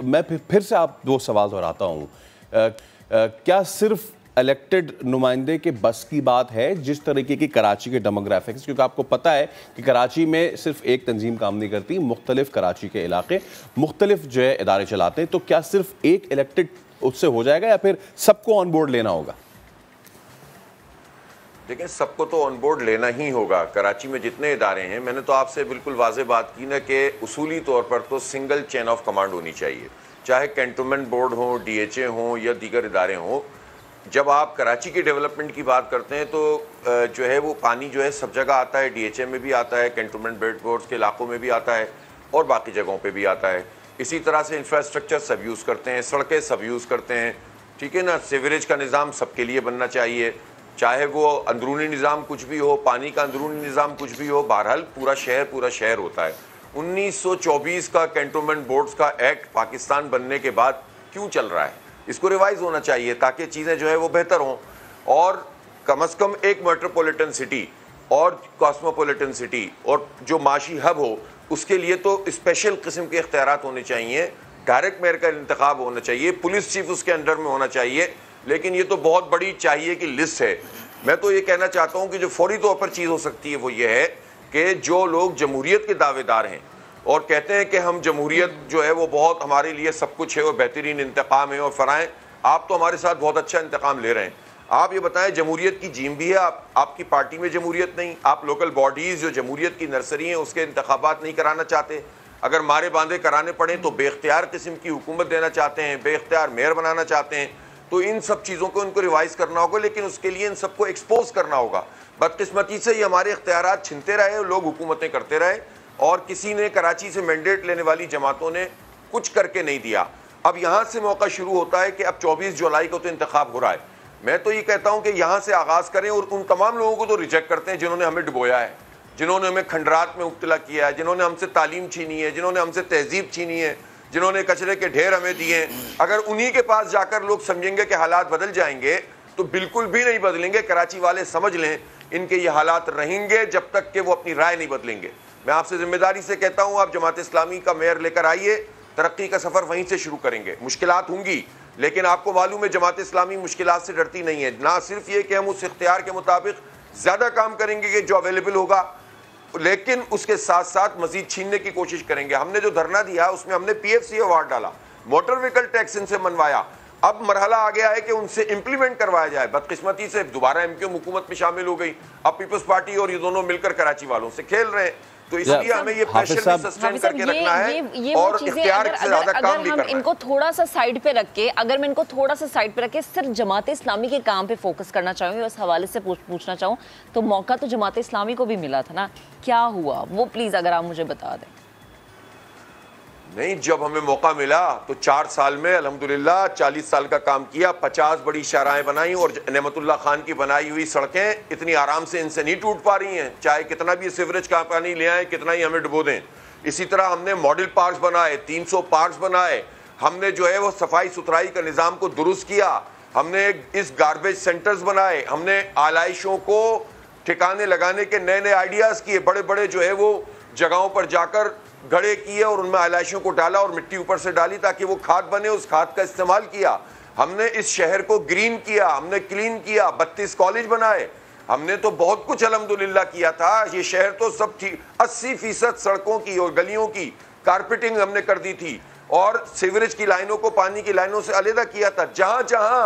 मैं फिर से आप वो सवाल दोहराता हूँ, क्या सिर्फ इलेक्टेड नुमाइंदे के बस की बात है जिस तरीके की कराची के डेमोग्राफिक्स, क्योंकि आपको पता है कि कराची में सिर्फ एक तंजीम काम नहीं करती, मुख्तलिफ कराची के इलाके मुख्तलिफ जो है इदारे चलाते हैं, तो क्या सिर्फ एक इलेक्टेड उससे हो जाएगा या फिर सबको ऑन बोर्ड लेना होगा? देखिए, सबको तो ऑन बोर्ड लेना ही होगा। कराची में जितने इदारे हैं, मैंने तो आपसे बिल्कुल वाज़ेह बात की ना कि उसूली तौर पर तो सिंगल चेन ऑफ कमांड होनी चाहिए, चाहे कैंटोनमेंट बोर्ड हो, DHA हो या दीगर इदारे हों। जब आप कराची की डेवलपमेंट की बात करते हैं तो जो है वो पानी जो है सब जगह आता है, DHA में भी आता है, कैंटोनमेंट बोर्ड्स के इलाकों में भी आता है और बाकी जगहों पे भी आता है। इसी तरह से इंफ्रास्ट्रक्चर सब यूज़ करते हैं, सड़कें सब यूज़ करते हैं, ठीक है ना। सीवरेज का निज़ाम सबके लिए बनना चाहिए, चाहे वो अंदरूनी निज़ाम कुछ भी हो, पानी का अंदरूनी निज़ाम कुछ भी हो, बहरहाल पूरा शहर होता है। 1924 का कैंटोनमेंट बोर्ड्स का एक्ट पाकिस्तान बनने के बाद क्यों चल रहा है? इसको रिवाइज होना चाहिए ताकि चीज़ें जो है वो बेहतर हों और कम से कम एक मेट्रोपॉलिटन सिटी और कॉस्मोपॉलिटन सिटी और जो माशी हब हो उसके लिए तो स्पेशल किस्म के इख्तियारात होने चाहिए, डायरेक्ट मेयर का इंतखाब होना चाहिए, पुलिस चीफ उसके अंडर में होना चाहिए। लेकिन ये तो बहुत बड़ी चाहिए कि लिस्ट है। मैं तो ये कहना चाहता हूँ कि जो फौरी तौर पर चीज़ हो सकती है वो ये है कि जो लोग जमहूरियत के दावेदार हैं और कहते हैं कि हम जमहूरियत जो है वो बहुत हमारे लिए सब कुछ है और बेहतरीन इंतकाम है और फराएं, आप तो हमारे साथ बहुत अच्छा इंतकाम ले रहे हैं। आप ये बताएं, जमहूरियत की जीम भी है, आपकी पार्टी में जमहूरियत नहीं, आप लोकल बॉडीज़ जो जमहूरियत की नर्सरी हैं उसके इंतखाबात नहीं कराना चाहते, अगर मारे बांधे कराने पड़े तो बेख्तियार किस्म की हुकूमत देना चाहते हैं, बेख्तियार मेयर बनाना चाहते हैं, तो इन सब चीज़ों को इनको रिवाइज करना होगा। लेकिन उसके लिए इन सबको एक्सपोज करना होगा। बदकिस्मती से ये हमारे इख्तियारात छिनते रहे, लोग हुकूमतें करते रहे और किसी ने कराची से मैंडेट लेने वाली जमातों ने कुछ करके नहीं दिया। अब यहाँ से मौका शुरू होता है कि अब 24 जुलाई को तो इंतखाब हो रहा है। मैं तो ये कहता हूँ कि यहाँ से आगाज़ करें और उन तमाम लोगों को तो रिजेक्ट करते हैं जिन्होंने हमें डुबोया है, जिन्होंने हमें खंडरात में मुब्तला किया है, जिन्होंने हमसे तालीम छीनी है, जिन्होंने हमसे तहजीब छीनी है, जिन्होंने कचरे के ढेर हमें दिए हैं। अगर उन्हीं के पास जाकर लोग समझेंगे कि हालात बदल जाएंगे तो बिल्कुल भी नहीं बदलेंगे। कराची वाले समझ लें, इनके ये हालात रहेंगे जब तक कि वो अपनी राय नहीं बदलेंगे। मैं आपसे जिम्मेदारी से कहता हूँ, आप जमात इस्लामी का मेयर लेकर आइए, तरक्की का सफ़र वहीं से शुरू करेंगे। मुश्किलात होंगी लेकिन आपको मालूम है जमात इस्लामी मुश्किलात से डरती नहीं है। ना सिर्फ ये कि हम उस इख्तियार के मुताबिक ज़्यादा काम करेंगे कि जो अवेलेबल होगा, लेकिन उसके साथ साथ मजीद छीनने की कोशिश करेंगे। हमने जो धरना दिया उसमें हमने PFC अवार्ड डाला, मोटर व्हीकल टैक्स इनसे मनवाया, अब मरहला आ गया है कि उनसे इंप्लीमेंट करवाया जाए। बदकिस्मती से दोबारा MQ हुकूमत में शामिल हो गई, अब पीपल्स पार्टी और ये दोनों मिलकर कराची वालों से खेल रहे हैं। तो इसलिए हमें ये प्रेशर भी सस्टेन करके रखना है और इख्तियार से ज़्यादा काम नहीं करना है। इनको थोड़ा सा साइड पे रख के, अगर मैं इनको थोड़ा सा साइड पे रख के सिर्फ जमात इस्लामी के काम पे फोकस करना चाहूँगी, उस हवाले से पूछना चाहूँ तो मौका तो जमात इस्लामी को भी मिला था ना, क्या हुआ वो प्लीज़ अगर आप मुझे बता दें। नहीं, जब हमें मौका मिला तो 4 साल में अल्हम्दुलिल्लाह 40 साल का काम किया, 50 बड़ी शाहराएं बनाई और नेमतुल्लाह खान की बनाई हुई सड़कें इतनी आराम से इनसे नहीं टूट पा रही हैं, चाहे कितना भी सीवरेज का पानी ले आए, कितना ही हमें डुबो दें। इसी तरह हमने मॉडल पार्क्स बनाए, 300 पार्क्स बनाए, हमने जो है वो सफाई सुथराई का निज़ाम को दुरुस्त किया, हमने इस गार्बेज सेंटर्स बनाए, हमने आलाइशों को ठिकाने लगाने के नए नए आइडियाज़ किए, बड़े बड़े जो है वो जगहों पर जाकर गड़े किए और उनमें आलाइशों को डाला और मिट्टी ऊपर से डाली ताकि वो खाद बने, उस खाद का इस्तेमाल किया। हमने इस शहर को ग्रीन किया, हमने क्लीन किया, 32 कॉलेज बनाए, हमने तो बहुत कुछ अल्हम्दुलिल्लाह किया था। ये शहर तो सब ठीक, 80% सड़कों की और गलियों की कारपेटिंग हमने कर दी थी और सीवरेज की लाइनों को पानी की लाइनों से अलहदा किया था। जहाँ जहाँ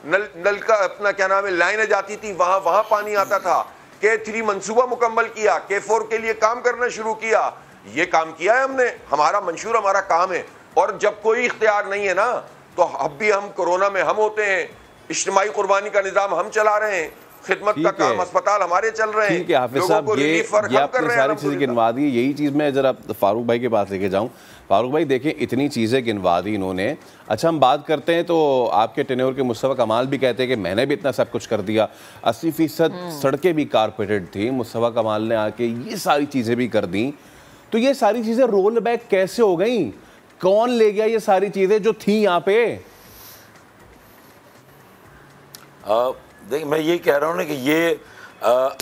नल का अपना क्या नाम है लाइनें जाती थी वहाँ वहाँ पानी आता था। K3 मंसूबा मुकम्मल किया, K4 के लिए काम करना शुरू किया, ये काम किया है हमने, हमारा मंशूर हमारा काम है। और जब कोई इख्तियार नहीं है ना तो अब भी हम कोरोना में हम होते हैं, इज्तिमाई कुर्बानी का निज़ाम हम चला रहे हैं, खिदमत का काम अस्पताल हमारे चल रहे हैं। ठीक है हाफिज साहब, ये आपने सारी चीज़ें गिनवा दी। यही चीज़ मैं ज़रा फारूक भाई के पास लेके जाऊँ। फारूक भाई देखें, इतनी चीज़ें गिनवा दी इन्होंने। अच्छा, हम बात करते हैं तो आपके टेन्योर के मुस्तफ़ा कमाल भी कहते हैं कि मैंने भी इतना सब कुछ कर दिया। 80% सड़कें भी कारपेटेड थी, मुस्तफ़ा कमाल ने आके ये सारी चीज़ें भी कर दी। तो ये सारी चीज़ें रोल बैक कैसे हो गई? कौन ले गया ये सारी चीज़ें जो थी यहाँ पे? देख, मैं ये कह रहा हूँ ना कि ये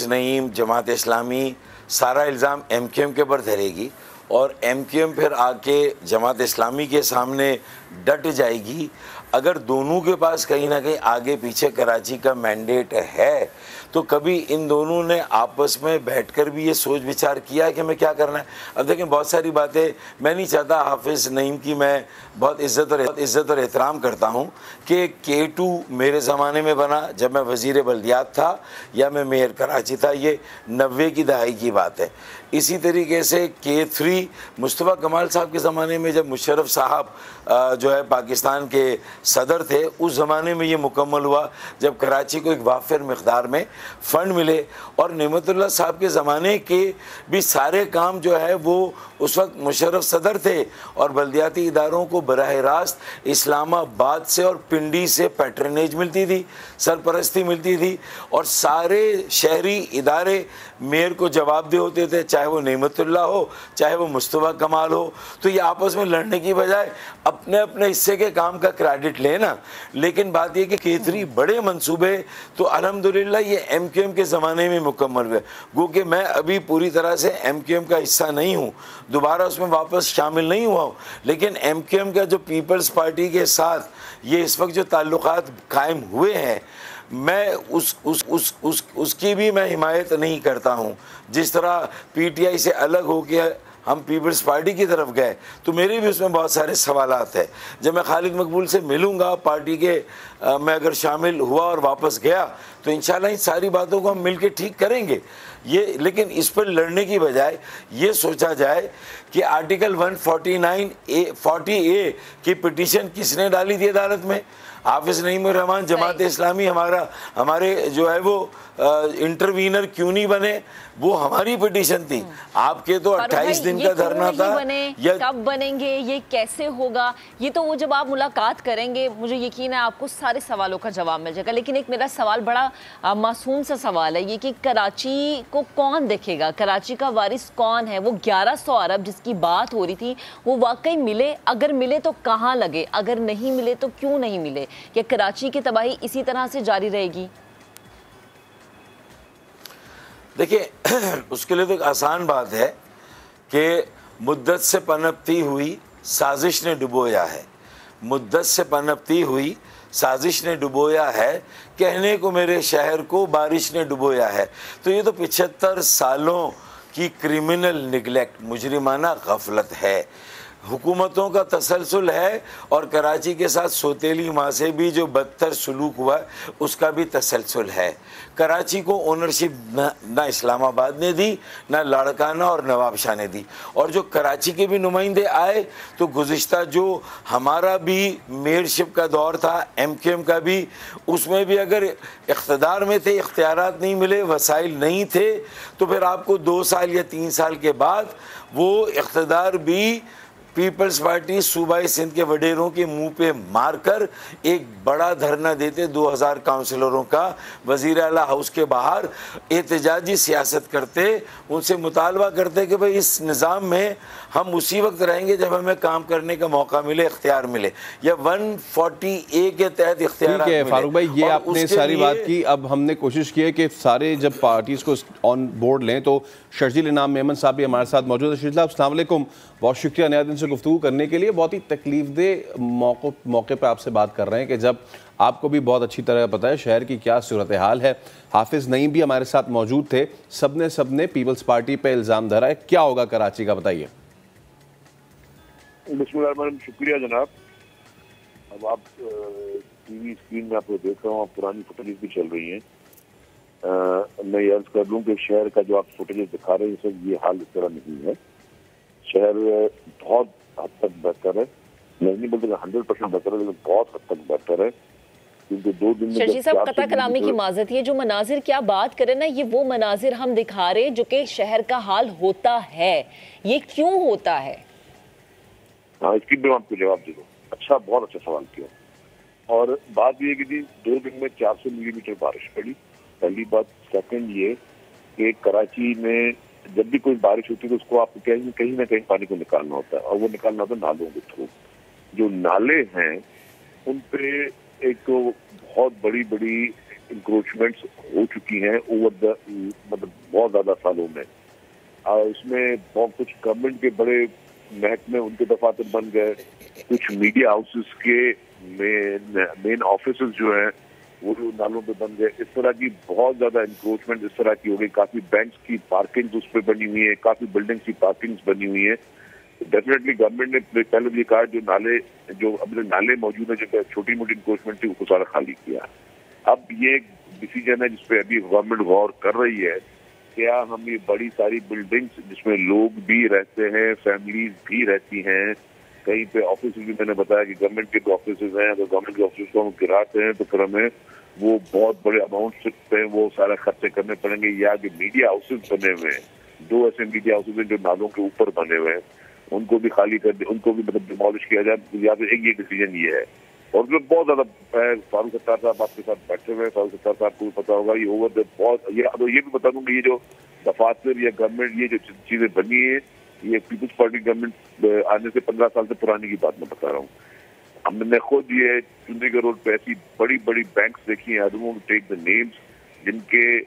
नईम, जमात इस्लामी सारा इल्ज़ाम MQM के ऊपर धरेगी और MQM फिर आके जमात इस्लामी के सामने डट जाएगी। अगर दोनों के पास कहीं ना कहीं आगे पीछे कराची का मैंडेट है तो कभी इन दोनों ने आपस में बैठकर भी ये सोच विचार किया कि हमें क्या करना है। अब देखें, बहुत सारी बातें मैं नहीं चाहता, हाफिज़ नईम की मैं बहुत इज़्ज़त और एहतराम करता हूँ कि K2 मेरे ज़माने में बना जब मैं वज़ीर बल्दियात था या मैं मेयर कराची था, ये 90 की दहाई की बात है। इसी तरीके से K3 मुस्तफ़ा कमाल साहब के ज़माने में जब मुशर्रफ साहब जो है पाकिस्तान के सदर थे, उस ज़माने में ये मुकम्मल हुआ जब कराची को एक वाफिर मकदार में फ़ंड मिले। और नेमतुल्लाह साहब के ज़माने के भी सारे काम जो है वो उस वक्त मुशर्रफ सदर थे और बल्दियाती इदारों को बराह रास्त इस्लामाबाद से और पिंडी से पैट्रनेज मिलती थी, सरपरस्ती मिलती थी और सारे शहरी इदारे मेयर को जवाबदेह होते थे, चाहे वो नेमतुल्लाह हो चाहे वो मुस्तफ़ा कमाल हो। तो ये आपस में लड़ने की बजाय अपने अपने हिस्से के काम का क्रेडिट लेना। लेकिन बात यह कि K3 बड़े मंसूबे तो अल्हम्दुलिल्लाह ये MQM के ज़माने में मुकम्मल हुए। गो कि मैं अभी पूरी तरह से MQM का हिस्सा नहीं हूँ, दोबारा उसमें वापस शामिल नहीं हुआ हूँ, लेकिन MQM का जो पीपल्स पार्टी के साथ ये इस वक्त जो ताल्लुकात कायम हुए हैं, मैं उसकी भी मैं हिमायत नहीं करता हूँ। जिस तरह PTI से अलग हो के हम पीपल्स पार्टी की तरफ गए तो मेरे भी उसमें बहुत सारे सवालात हैं। जब मैं खालिद मकबूल से मिलूँगा पार्टी के, मैं अगर शामिल हुआ और वापस गया तो इंशाल्लाह इन सारी बातों को हम मिल के ठीक करेंगे ये। लेकिन इस पर लड़ने की बजाय ये सोचा जाए कि आर्टिकल 140A की पिटीशन किसने डाली थी अदालत में? हाफिज़ नईम रहमान जमात इस्लामी हमारे जो है वो इंटरवीनर क्यों नहीं बने? वो हमारी पिटीशन थी। आपके तो 28 दिन का धरना था। या कब बनेंगे, ये कैसे होगा, ये तो वो जब आप मुलाकात करेंगे मुझे यकीन है आपको सारे सवालों का जवाब मिल जाएगा। लेकिन एक मेरा सवाल बड़ा मासूम सा सवाल है ये कि कराची को कौन देखेगा? कराची का वारिस कौन है? वो 1100 अरब जिसकी बात हो रही थी वो वाकई मिले? अगर मिले तो कहाँ लगे? अगर नहीं मिले तो क्यों नहीं मिले? या कराची की तबाही इसी तरह से जारी रहेगी? देखिए, उसके लिए तो एक आसान बात है कि मुद्दत से पनपती हुई साजिश ने डुबोया है। मुद्दत से पनपती हुई साजिश ने डुबोया है, कहने को मेरे शहर को बारिश ने डुबोया है। तो ये तो 75 सालों की क्रिमिनल निगलेक्ट, मुजरिमाना गफलत है, हुकूमतों का तसलसल है। और कराची के साथ सोतेली माँ से भी जो बदतर सलूक हुआ उसका भी तसलसल है। कराची को ओनरशिप ना इस्लामाबाद ने दी, ना लाड़काना और नवाब शाह ने दी। और जो कराची के भी नुमाइंदे आए तो गुज़िश्ता जो हमारा भी मेयरशिप का दौर था, MQM का भी, उसमें भी अगर इख्तिदार में थे, इख्तियारात नहीं मिले, वसाइल नहीं थे, तो फिर आपको 2 साल या 3 साल के बाद वो इख्तिदार भी पीपल्स पार्टी सूबाई सिंध के वडेरों के मुंह पे मारकर एक बड़ा धरना देते 2000 काउंसलरों का वज़ीर आला हाउस के बाहर एहतजाजी सियासत करते, उनसे मुतालबा करते कि भाई इस निज़ाम में हम उसी वक्त रहेंगे जब हमें काम करने का मौका मिले, इख्तियार मिले, या 140A के तहत इख्तियार मिले। फारूक भाई, ये आपने सारी बात की। अब हमने कोशिश की है कि सारे जब पार्टीज़ को ऑन बोर्ड लें तो शर्जील इनाम मेमन साहब भी हमारे साथ मौजूद है। शर्जील, अस्सलाम वालेकुम, बहुत शुक्रिया नया दिन से गुफ्तगू करने के लिए। बहुत ही तकलीफदेह मौके पर आपसे बात कर रहे हैं कि जब आपको भी बहुत अच्छी तरह पता है शहर की क्या सूरत हाल है। हाफिज़ नईम भी हमारे साथ मौजूद थे, सबने पीपल्स पार्टी पे इल्ज़ाम धरा है। क्या होगा कराची का, बताइए। बिस्मिल्लाह, शुक्रिया जनाब। अब आप टीवी स्क्रीन में आपको देख रहा हूँ, आप पुरानी फुटेज भी चल रही हैं। मैं ये अर्ज कर लूँ कि शहर का जो आप फुटेज दिखा रहे हैं ये हाल इस तरह नहीं है। शहर बहुत हद तक बेहतर है, मैं नहीं बोलते 100% बेहतर है, लेकिन बहुत हद तक बेहतर है। क्योंकि 2 दिन में शर्जी साहब, कता कलामी की माजरत, ये जो मनाजिर की आप बात करें ना, ये वो मनाजिर हम दिखा रहे जो कि शहर का हाल होता है। ये क्यों होता है? हाँ, इसकी भी मैं आपको जवाब दे दूँ। अच्छा, बहुत अच्छा सवाल किया। और बात ये कि जी 2 दिन में 400 मिलीमीटर बारिश पड़ी, पहली बात। सेकंड ये कि कराची में जब भी कोई बारिश होती है तो उसको आपको कहीं ना कहीं पानी को निकालना होता है, और वो निकालना होता है नालों के थ्रू। जो नाले हैं उन पे एक तो बहुत बड़ी बड़ी इंक्रोचमेंट्स हो चुकी हैं ओवर द मतलब बहुत ज्यादा सालों में। उसमें बहुत कुछ गवर्नमेंट के बड़े महकमे उनके दफातर बन गए, कुछ मीडिया हाउसेस के मेन ऑफिस जो हैं वो भी नालों पे बन गए। इस तरह की बहुत ज्यादा इंक्रोचमेंट इस तरह की हो गई। काफी बैंक्स की पार्किंग उस पर बनी हुई है, काफी बिल्डिंग्स की पार्किंग बनी हुई है। डेफिनेटली गवर्नमेंट ने पहले भी कहा जो अपने नाले मौजूद है, जो छोटी मोटी इंक्रोचमेंट थी उसको सारा खाली किया। अब ये एक डिसीजन है जिसपे अभी गवर्नमेंट गौर कर रही है, क्या हम ये बड़ी सारी बिल्डिंग्स जिसमें लोग भी रहते हैं, फैमिलीज भी रहती हैं, कहीं पे ऑफिस भी, मैंने बताया कि गवर्नमेंट के ऑफिस हैं, अगर गवर्नमेंट के ऑफिस को हम गिराते हैं तो फिर हमें वो बहुत बड़े अमाउंट पे वो सारा खर्चे करने पड़ेंगे। या जो मीडिया हाउसेज बने हुए हैं, 2 ऐसे मीडिया हाउसेज हैं जो नालों के ऊपर बने हुए हैं, उनको भी खाली कर दे, उनको भी मतलब डिमोलिश किया जाए। या फिर एक ये डिसीजन ये है। और जो बहुत ज्यादा फारूक सत्तार साहब आपके साथ बैठे हुए हैं, फारूक सत्तार साहब को भी पता होगा, ये ओवर द बहुत ये भी बता दूंगा, ये जो दफातर या गवर्नमेंट ये जो चीजें बनी है, ये पीपल्स पार्टी गवर्नमेंट आने से 15 साल से पुरानी की बात मैं बता रहा हूँ। हमने खुद ये चंडीगढ़ रोड पे ऐसी बड़ी बड़ी बैंक्स देखी हैं, I don't want to take the names, जिनके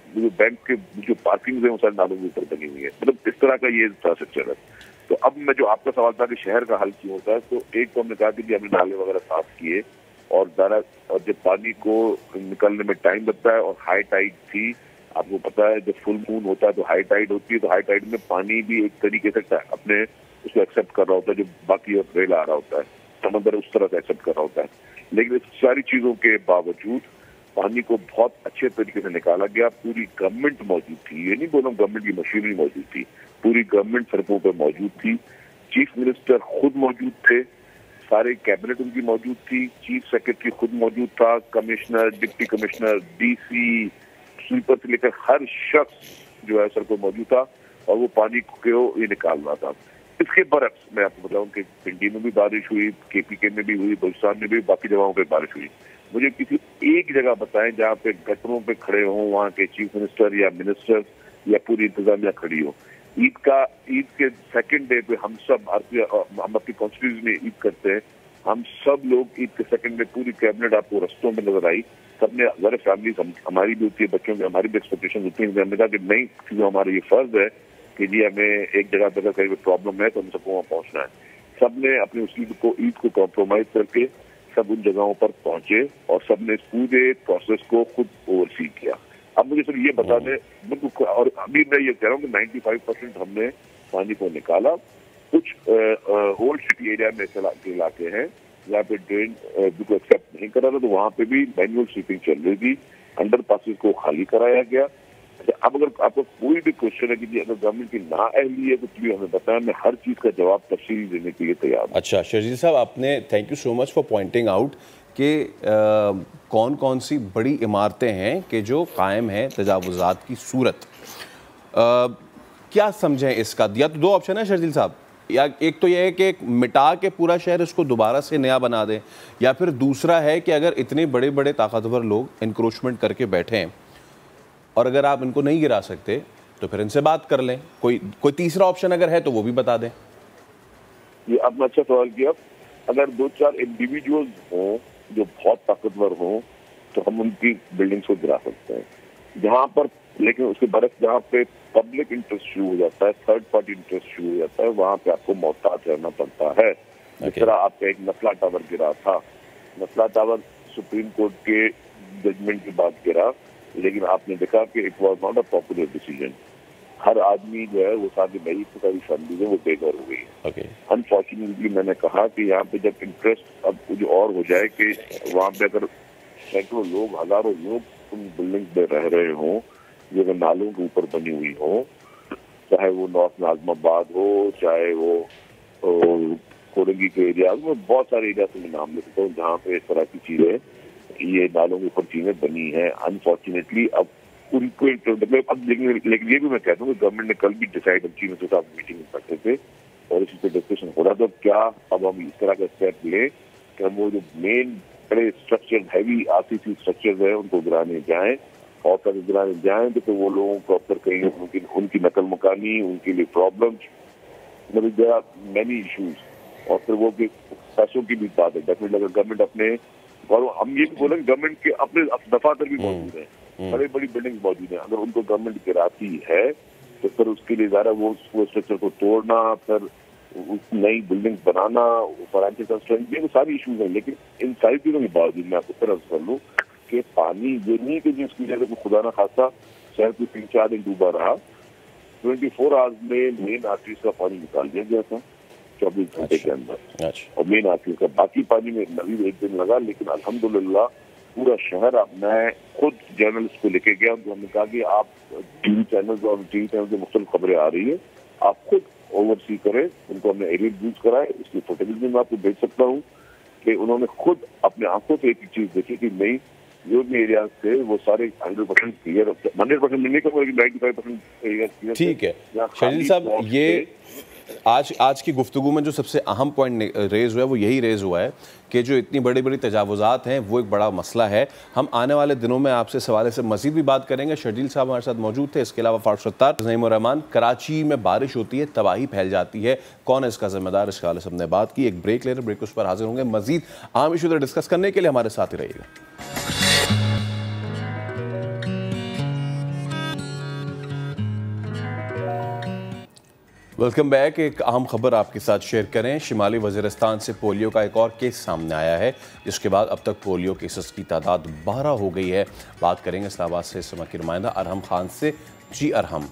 जो बैंक के जो पार्किंग है वो सारे नालों के ऊपर बनी हुई है। मतलब इस तरह का ये इंफ्रास्ट्रक्चर है। तो अब मैं जो आपका सवाल था कि शहर का हल क्यों होता है, तो एक तो हमने कहा कि हमने नाले वगैरह साफ किए, और जब पानी को निकलने में टाइम लगता है, और हाई टाइड थी, आपको पता है जब फुल मून होता है तो हाई टाइड होती है, तो हाई टाइड में पानी भी एक तरीके से अपने उसको एक्सेप्ट कर रहा होता है, जो बाकी रेल आ रहा होता है, समंदर उस तरह से एक्सेप्ट कर रहा होता है। लेकिन इस सारी चीजों के बावजूद पानी को बहुत अच्छे तरीके से निकाला गया। पूरी गवर्नमेंट मौजूद थी, ये नहीं बोला गवर्नमेंट की मशीनरी मौजूद थी, पूरी गवर्नमेंट सड़कों पर मौजूद थी। चीफ मिनिस्टर खुद मौजूद थे, सारे कैबिनेट उनकी मौजूद थी, चीफ सेक्रेटरी खुद मौजूद था, commissioner, deputy commissioner, DC, sweeper से लेकर हर शख्स जो है सड़कों मौजूद था, और वो पानी को ये निकाल रहा था। इसके बरक्स मैं आपको बताऊं कि पिंडी में भी बारिश हुई, केपीके में भी हुई, बलुचिस्तान में भी, बाकी जगहों पे बारिश हुई। मुझे किसी एक जगह बताएं जहाँ पे गटरों पे खड़े हों वहाँ के चीफ मिनिस्टर या मिनिस्टर या पूरी इंतजामिया खड़ी हो। ईद के सेकंड डे पे हम अपनी कॉन्स्टिट्यूंसी में ईद करते हैं, हम सब लोग ईद के सेकंड डे पूरी कैबिनेट आपको रस्तों में नजर आई। सबने अगर फैमिली हमारी भी होती है, बच्चों की हमारी भी एक्सपेक्टेशन होती है, हमने कहा कि नहीं, क्योंकि हमारा ये फर्ज है कि जी हमें एक जगह पर कहीं प्रॉब्लम है तो हम सबको वहाँ पहुँचना है। सबने अपनी उस ईद को कॉम्प्रोमाइज करके सब उन जगहों पर पहुंचे, और सबने इस पूरे प्रोसेस को खुद ओवरसी किया। अब मुझे सिर्फ ये बता दें, और अभी मैं ये कह रहा हूँ कि 95% हमने पानी को निकाला। कुछ ओल्ड सिटी एरिया में के इलाके हैं जहाँ पे ड्रेन को एक्सेप्ट नहीं करा था, तो वहाँ पे भी मैनुअल स्वीपिंग चल रही थी, अंडर पासिस को खाली कराया गया। अब अगर आपको कोई भी क्वेश्चन है कि अगर गवर्नमेंट की नाअहली है तो प्लीज हमें बताएं, मैं हर चीज का जवाब तफसीली देने के लिए तैयार हूं। अच्छा शर्जील साहब, आपने thank you so much for pointing out कि कौन कौन सी बड़ी इमारतें हैं कि जो कायम हैं तजावुज़ात की सूरत। क्या समझें इसका? या तो 2 ऑप्शन है शर्जील साहब, या एक तो यह है कि मिटा के पूरा शहर इसको दोबारा से नया बना दें, या फिर दूसरा है कि अगर इतने बड़े बड़े ताकतवर लोग इंक्रोचमेंट करके बैठे हैं और अगर आप इनको नहीं गिरा सकते तो फिर इनसे बात कर लें। कोई तीसरा ऑप्शन अगर है तो वो भी बता दें। ये आपने अच्छा सवाल किया। अगर 2-4 इंडिविजुअल्स हों जो बहुत ताकतवर हों तो हम उनकी बिल्डिंग्स को गिरा सकते हैं, जहाँ पर, लेकिन उसके बरक्स जहाँ पे पब्लिक इंटरेस्ट शुरू हो जाता है, थर्ड पार्टी इंटरेस्ट शुरू हो जाता है, वहाँ पे आपको मोहतात रहना पड़ता है। जिस तरह आपका एक नस्ला टावर गिरा था, नस्ला टावर सुप्रीम कोर्ट के जजमेंट के बाद गिरा, लेकिन आपने देखा कि it was not a popular decision. हर आदमी जो है वो सारी नई सारी फैमिली है वो बेघर हो गई है। अनफॉर्चुनेटली मैंने कहा कि यहाँ पे जब इंटरेस्ट अब कुछ और हो जाए कि वहाँ पे अगर सैकड़ों लोग, हजारों लोग उन बिल्डिंग में रह रहे हों जो अगर नालों के ऊपर बनी हुई हो, चाहे वो नॉर्थ नाजमाबाद हो, चाहे वो कोरंगी के एरिया में, बहुत सारे एरिया से मैं नाम ले सकता हूँ जहाँ पे इस तरह की चीजें ये नालों के ऊपर चीजें बनी हैं। अनफॉर्चुनेटली अब उनको अब लेकिन ये भी मैं कहता हूँ कि गवर्नमेंट ने कल भी डिसाइड, हम चीफ मिनिस्टर साहब मीटिंग में करते थे और इसी पे डिस्कशन हो रहा था, क्या अब हम इस तरह का स्टेप लें कि हम वो जो मेन बड़े स्ट्रक्चर हैवी आरसीसी स्ट्रक्चर्स है उनको गिराने जाएं, और कभी गिराने जाएं तो वो लोगों को अब तक कहीं उनकी नकल मकानी, उनके लिए प्रॉब्लम्स, मतलब देयर आर मेनी इश्यूज। और फिर वो पैसों की भी बात है। डेफिनेटली अगर गवर्नमेंट अपने, और हम ये भी बोले गवर्नमेंट के अपने दफातर भी मौजूद हैं, बड़ी बड़ी बिल्डिंग मौजूद हैं, अगर उनको गवर्नमेंट गिराती है तो फिर उसके लिए ज़्यादा वो स्ट्रक्चर को तोड़ना, फिर नई बिल्डिंग बनाना, फाइनेंशियल कंस्ट्रेंट, ये सारी इश्यूज हैं। लेकिन इन सारी चीज़ों के बावजूद मैं आपको फिर अर्ज कर लूँ कि पानी ये नहीं कि जिसकी जगह को खुदा ना खासा शहर को 3-4 दिन डूबा रहा, 24 आवर्स में मेन आर्टरीज का पानी निकाल दिया गया था 24 घंटे के अंदर, और मेन आर्टरीज का बाकी पानी में नवी 1 दिन लगा। लेकिन अल्हम्दुलिल्लाह पूरा शहर, अब मैं खुद जर्नलिस्ट को लेके गया तो हमने कहा कि आप टीवी चैनल और टीवी चैनल से मुख्तलिफ खबरें आ रही है, आप खुद ओवरसी करें। उनको हमने एरियल व्यूज कराए, इसकी फुटेज भी मैं आपको भेज सकता हूँ कि उन्होंने खुद अपने आंखों से एक चीज देखी कि नहीं जो भी एरिया से वो सारे 100% क्लियर, 100% नहीं कहूँगा, 95% एरिया क्लियर। ठीक है शर्जील साहब, ये आज की गुफ्तगू में जो सबसे अहम पॉइंट रेज हुआ है वो यही रेज हुआ है कि जो इतनी बड़ी बड़ी तजावुज़ात हैं वो एक बड़ा मसला है। हम आने वाले दिनों में आपसे इस हवाले से मज़ीद भी बात करेंगे। शर्जील साहब हमारे साथ मौजूद थे, इसके अलावा फारूक सत्तार, नईमुर रहमान। कराची में बारिश होती है, तबाही फैल जाती है, कौन है इसका जिम्मेदार, इसके हवाले से हमने बात की। एक ब्रेक ले रहे, ब्रेक उस पर हाजिर होंगे। मज़ीद आम इशू डिस्कस करने के लिए हमारे साथ ही रहिएगा। Welcome back. एक अहम खबर आपके साथ शेयर करें। शिमाली वज़ीरिस्तान से पोलियो का एक और केस सामने आया है, जिसके बाद अब तक पोलियो केसेस की तादाद 12 हो गई है। बात करेंगे इस्लामाबाद से इस समय की नुमाइंदा अरहम खान से। जी अरहम।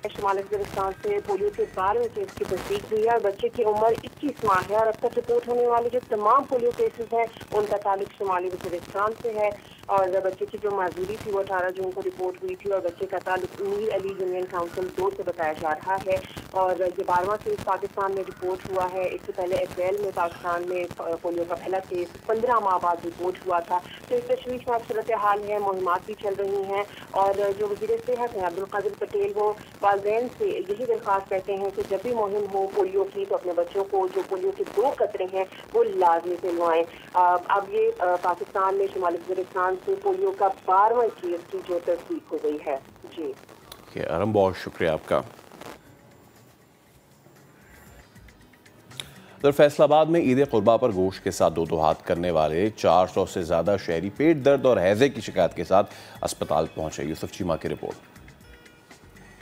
शिमाली वज़ीरिस्तान से पोलियो के 12वें केस की तस्दीक हुई है और बच्चे की उम्र 21 माह है। और अब तक रिपोर्ट होने वाले जो तमाम पोलियो केसेस हैं उनका ताल्लुक शिमाली वज़ीरिस्तान से है। और बच्चे की जो माजूरी थी वो 18 जून को रिपोर्ट हुई थी और बच्चे का ताल्लुक मीर अली यूनियन काउंसिल 2 से बताया जा रहा है। और ये 12वां केस पाकिस्तान में रिपोर्ट हुआ है। इससे पहले अप्रैल में पाकिस्तान में पोलियो का पहला केस 15 माह बाद रिपोर्ट हुआ था। तो इस तशवीशनाक सूरत हाल है, मुहिमात भी चल रही हैं। और जो वज़ीर सेहत हैं अब्दुल कादिर पटेल वो वालिदैन से यही दरख्वास्त करते हैं कि जब भी मुहिम हो पोलियो की तो अपने बच्चों को जो पोलियो के 2 कतरे हैं वो लाजमी दिलवाएं। अब ये पाकिस्तान में शिमाली वज़ीरिस्तान से पोलियो का 12वां केस की जो तस्दीक हो गई है। जी अरहम, बहुत शुक्रिया आपका। तो फैसलाबाद में ईद कुर्बा पर गोश्त के साथ दो हाथ करने वाले 400 से ज़्यादा शहरी पेट दर्द और हैज़े की शिकायत के साथ अस्पताल पहुंचे। यूसुफ चीमा की रिपोर्ट।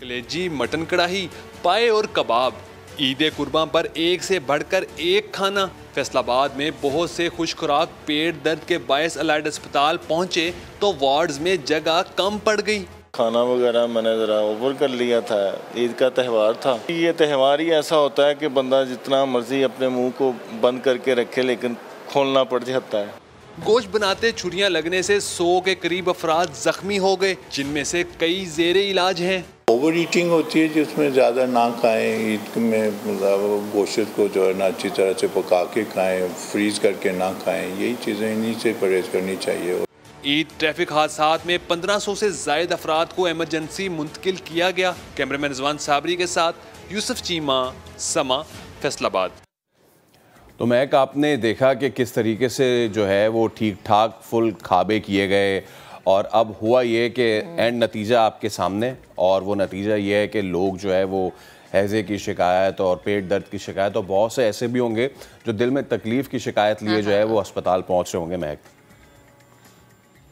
कलेजी, मटन कढ़ाई, पाए और कबाब, ईद कुर्बा पर एक से बढ़कर एक खाना। फैसलाबाद में बहुत से खुशखुराक पेट दर्द के बायस अलाइड अस्पताल पहुंचे तो वार्ड्स में जगह कम पड़ गई। खाना वगैरह मैंने ज़रा ओवर कर लिया था, ईद का त्यौहार था। ये त्यौहार ही ऐसा होता है कि बंदा जितना मर्जी अपने मुंह को बंद करके रखे लेकिन खोलना पड़ जाता है। गोश्त बनाते छुरियां लगने से 100 के करीब अफराद जख्मी हो गए, जिनमें से कई जेरे इलाज हैं। ओवर ईटिंग होती है जिसमें ज़्यादा ना खाएं, ईद में मतलब गोश्त को जो है ना अच्छी तरह से पका के खाएं, फ्रीज करके ना खाएं, यही चीज़ें इन्हीं से परहेज करनी चाहिए। ईद ट्रैफिक हादसात में 1500 से ज़ायद अफराद को एमरजेंसी मुंतकिल किया गया। कैमरामैन रिजवान साबरी के साथ यूसुफ चीमा, समा, फैसलाबाद। तो महक, आपने देखा कि किस तरीके से जो है वो ठीक ठाक फुल खाबे किए गए और अब हुआ ये कि एंड नतीजा आपके सामने, और वो नतीजा ये है कि लोग जो है वो हैज़े की शिकायत और पेट दर्द की शिकायत और बहुत से ऐसे भी होंगे जो दिल में तकलीफ़ की शिकायत लिए जो है वो अस्पताल पहुँच रहे होंगे। महक,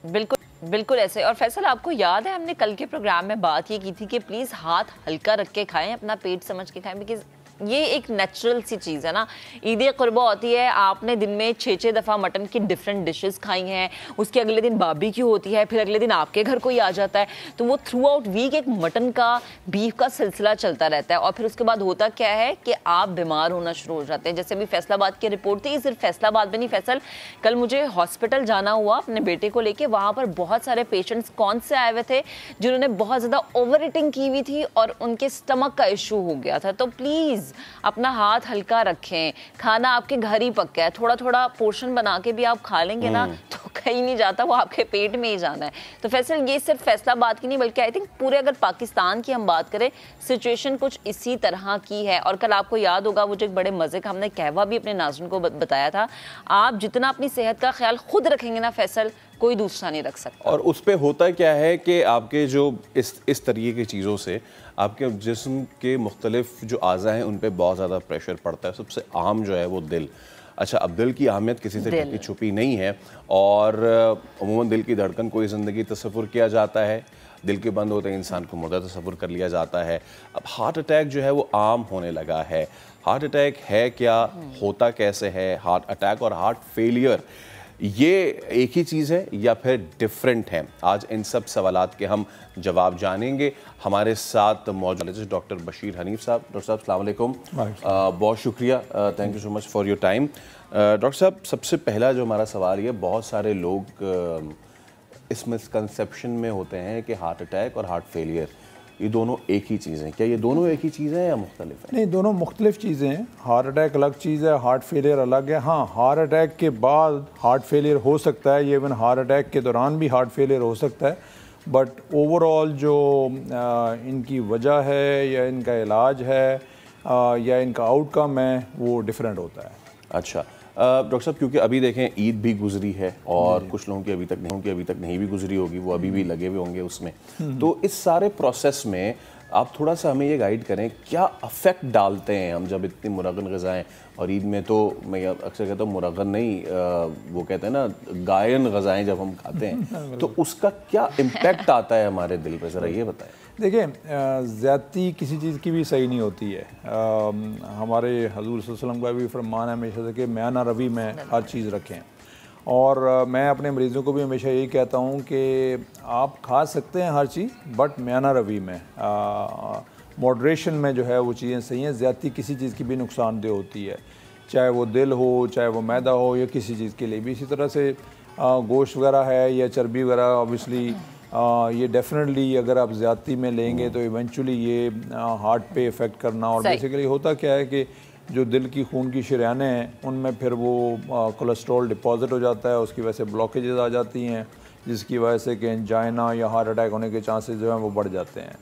बिल्कुल बिल्कुल ऐसे। और फैसल, आपको याद है हमने कल के प्रोग्राम में बात ये की थी कि प्लीज़ हाथ हल्का रख के खाएं, अपना पेट समझ के खाएं, बिकॉज ये एक नेचुरल सी चीज़ है ना। ईद कुर्बा होती है, आपने दिन में 6-6 दफ़ा मटन की डिफरेंट डिशेस खाई हैं, उसके अगले दिन बारबेक्यू होती है, फिर अगले दिन आपके घर कोई आ जाता है, तो वो थ्रू आउट वीक एक मटन का, बीफ का सिलसिला चलता रहता है। और फिर उसके बाद होता क्या है कि आप बीमार होना शुरू हो जाते हैं। जैसे अभी फैसलाबाद की रिपोर्ट थी, सिर्फ फैसलाबाद में नहीं फैसल, कल मुझे हॉस्पिटल जाना हुआ अपने बेटे को लेके, वहाँ पर बहुत सारे पेशेंट्स कौन से आए हुए थे जिन्होंने बहुत ज़्यादा ओवर ईटिंग की हुई थी और उनके स्टमक का इशू हो गया था। तो प्लीज़ प्लीज़ अपना हाथ हल्का रखें। खाना आपके घर ही पक्का है, थोड़ा थोड़ा पोर्शन बना के भी आप खा लेंगे ना तो कहीं नहीं जाता, वो आपके पेट में ही जाना है। तो फैसल ये सिर्फ फैसलाबाद की नहीं बल्कि आई थिंक पूरे अगर पाकिस्तान की हम बात करें सिचुएशन कुछ इसी तरह की है। और कल आपको याद होगा वो जो एक बड़े मज़े का हमने कहवा भी अपने नाज़रीन को बताया था, आप जितना अपनी सेहत का ख्याल खुद रखेंगे ना फैसल, कोई दूसरा नहीं रख सकता। और उस पे होता क्या है कि आपके जो इस तरीके की चीज़ों से आपके जिस्म के मुख्तलिफ जो आज़ा हैं उन पे बहुत ज़्यादा प्रेशर पड़ता है। सबसे आम जो है वो दिल। अच्छा, अब दिल की अहमियत किसी से ढकी छुपी नहीं है और अमूमन दिल की धड़कन कोई ज़िंदगी तस्वुर किया जाता है, दिल के बंद होते हैं इंसान को मुर्दा तस्वुर कर लिया जाता है। अब हार्ट अटैक जो है वो आम होने लगा है। हार्ट अटैक है क्या, होता कैसे है? हार्ट अटैक और हार्ट फेलियर ये एक ही चीज़ है या फिर डिफरेंट है? आज इन सब सवालात के हम जवाब जानेंगे। हमारे साथ मौजूद डॉक्टर बशीर हनीफ साहब। डॉक्टर साहब अस्सलाम वालेकुम, बहुत शुक्रिया, thank you so much for your time. Doctor साहब, सबसे पहला जो हमारा सवाल ये, बहुत सारे लोग इस मिसकंसेप्शन में होते हैं कि हार्ट अटैक और हार्ट फेलियर ये दोनों एक ही चीज़ें। क्या ये दोनों एक ही चीज़ें हैं या मुख्तलिफ हैं? नहीं, दोनों मुख्तलिफ चीज़ें हैं। हार्ट अटैक अलग चीज़ है, हार्ट फेलियर अलग है। हाँ, हार्ट अटैक के बाद हार्ट फेलियर हो सकता है, इवन हार्ट अटैक के दौरान भी हार्ट फेलियर हो सकता है, बट ओवरऑल जो इनकी वजह है या इनका इलाज है या इनका आउटकम है वो डिफरेंट होता है। अच्छा डॉक्टर साहब, क्योंकि अभी देखें ईद भी गुजरी है और कुछ लोगों की अभी तक नहीं भी गुजरी होगी, वो अभी भी लगे हुए होंगे उसमें। तो इस सारे प्रोसेस में आप थोड़ा सा हमें ये गाइड करें, क्या अफेक्ट डालते हैं हम जब इतनी मुरगन ग़िज़ाएँ, और ईद में तो मैं अक्सर कहता हूँ मुरगन नहीं, वो कहते हैं ना गायन ग़िज़ाएँ जब हम खाते हैं तो उसका क्या इम्पेक्ट आता है हमारे दिल पर, ज़रा ये बताएं। देखिए, ज़्यादती किसी चीज़ की भी सही नहीं होती है। हमारे हजूर सल्लल्लाहु अलैहि वसल्लम का भी फरमान है हमेशा से कि म्याना रवी में हर चीज़ रखें। और मैं अपने मरीज़ों को भी हमेशा यही कहता हूँ कि आप खा सकते हैं हर चीज़, बट म्याना रवी में, मॉडरेशन में जो है वो चीज़ें सही हैं। ज़्यादती किसी चीज़ की भी नुकसानदेह होती है, चाहे वो दिल हो, चाहे वो मैदा हो, या किसी चीज़ के लिए भी। इसी तरह से गोश्त वगैरह है या चर्बी वगैरह, ऑब्वियसली ये डेफिनेटली अगर आप ज़्यादती में लेंगे तो इवेंचुअली ये हार्ट पे इफ़ेक्ट करना। और बेसिकली होता क्या है कि जो दिल की खून की शरीयानें हैं उनमें फिर वो कोलेस्ट्रॉल डिपॉजिट हो जाता है, उसकी वजह से ब्लॉकेजेस आ जाती हैं, जिसकी वजह से कि एंजाइना या हार्ट अटैक होने के चांसेस जो हैं वो बढ़ जाते हैं।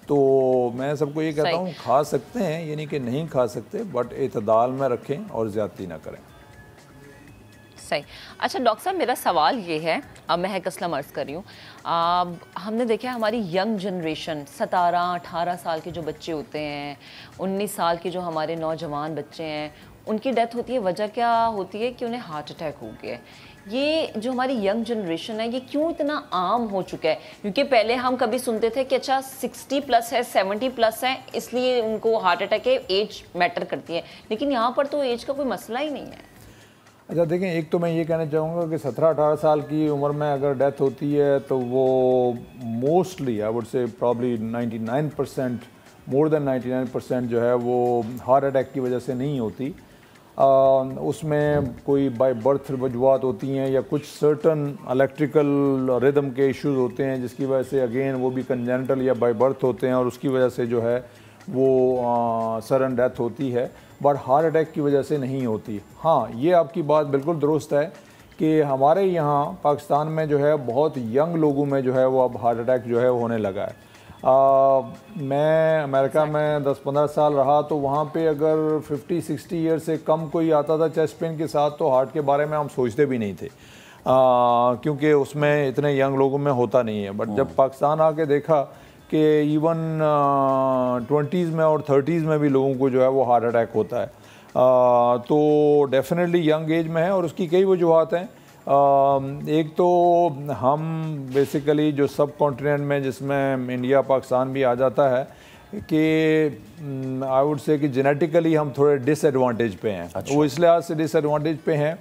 तो मैं सबको ये कहता हूँ, खा सकते हैं, ये नहीं कि नहीं खा सकते, बट एतदाल में रखें और ज़्यादती ना करें। सही। अच्छा डॉक्टर साहब, मेरा सवाल ये है, अब मैं महक असलम अर्ज़ कर रही हूँ, हमने देखा हमारी यंग जनरेशन 17-18 साल के जो बच्चे होते हैं, 19 साल के जो हमारे नौजवान बच्चे हैं, उनकी डेथ होती है। वजह क्या होती है कि उन्हें हार्ट अटैक हो गया है। ये जो हमारी यंग जनरेशन है ये क्यों इतना आम हो चुका है? क्योंकि पहले हम कभी सुनते थे कि अच्छा 60 प्लस है, 70 प्लस है, इसलिए उनको हार्ट अटैक है, एज मैटर करती है, लेकिन यहाँ पर तो एज का कोई मसला ही नहीं है। अच्छा देखें, एक तो मैं ये कहना चाहूँगा कि 17-18 साल की उम्र में अगर डेथ होती है तो वो mostly I would say probably 99%, more than 99% जो है वो हार्ट अटैक की वजह से नहीं होती। उसमें कोई बाय बर्थ वजूहत होती हैं या कुछ सर्टन इलेक्ट्रिकल रिदम के इश्यूज होते हैं, जिसकी वजह से अगेन वो भी कंजेनिटल या बाय बर्थ होते हैं और उसकी वजह से जो है वो सडन डेथ होती है, बट हार्ट अटैक की वजह से नहीं होती। हाँ, ये आपकी बात बिल्कुल दुरुस्त है कि हमारे यहाँ पाकिस्तान में जो है बहुत यंग लोगों में जो है वो अब हार्ट अटैक जो है वो होने लगा है। मैं अमेरिका में 10-15 साल रहा तो वहाँ पे अगर 50-60 ईयर से कम कोई आता था चेस्ट पेन के साथ तो हार्ट के बारे में हम सोचते भी नहीं थे, क्योंकि उसमें इतने यंग लोगों में होता नहीं है। बट जब पाकिस्तान आके देखा कि इवन 20s में और 30s में भी लोगों को जो है वो हार्ट अटैक होता है, तो डेफिनेटली यंग एज में है और उसकी कई वजूहत हैं। एक तो हम बेसिकली जो सब कॉन्टिनेंट में, जिसमें इंडिया पाकिस्तान भी आ जाता है, कि आई वुड से कि जेनेटिकली हम थोड़े डिसएडवांटेज पे हैं। अच्छा। वो इस लिहाज से डिसएडवांटेज पे हैं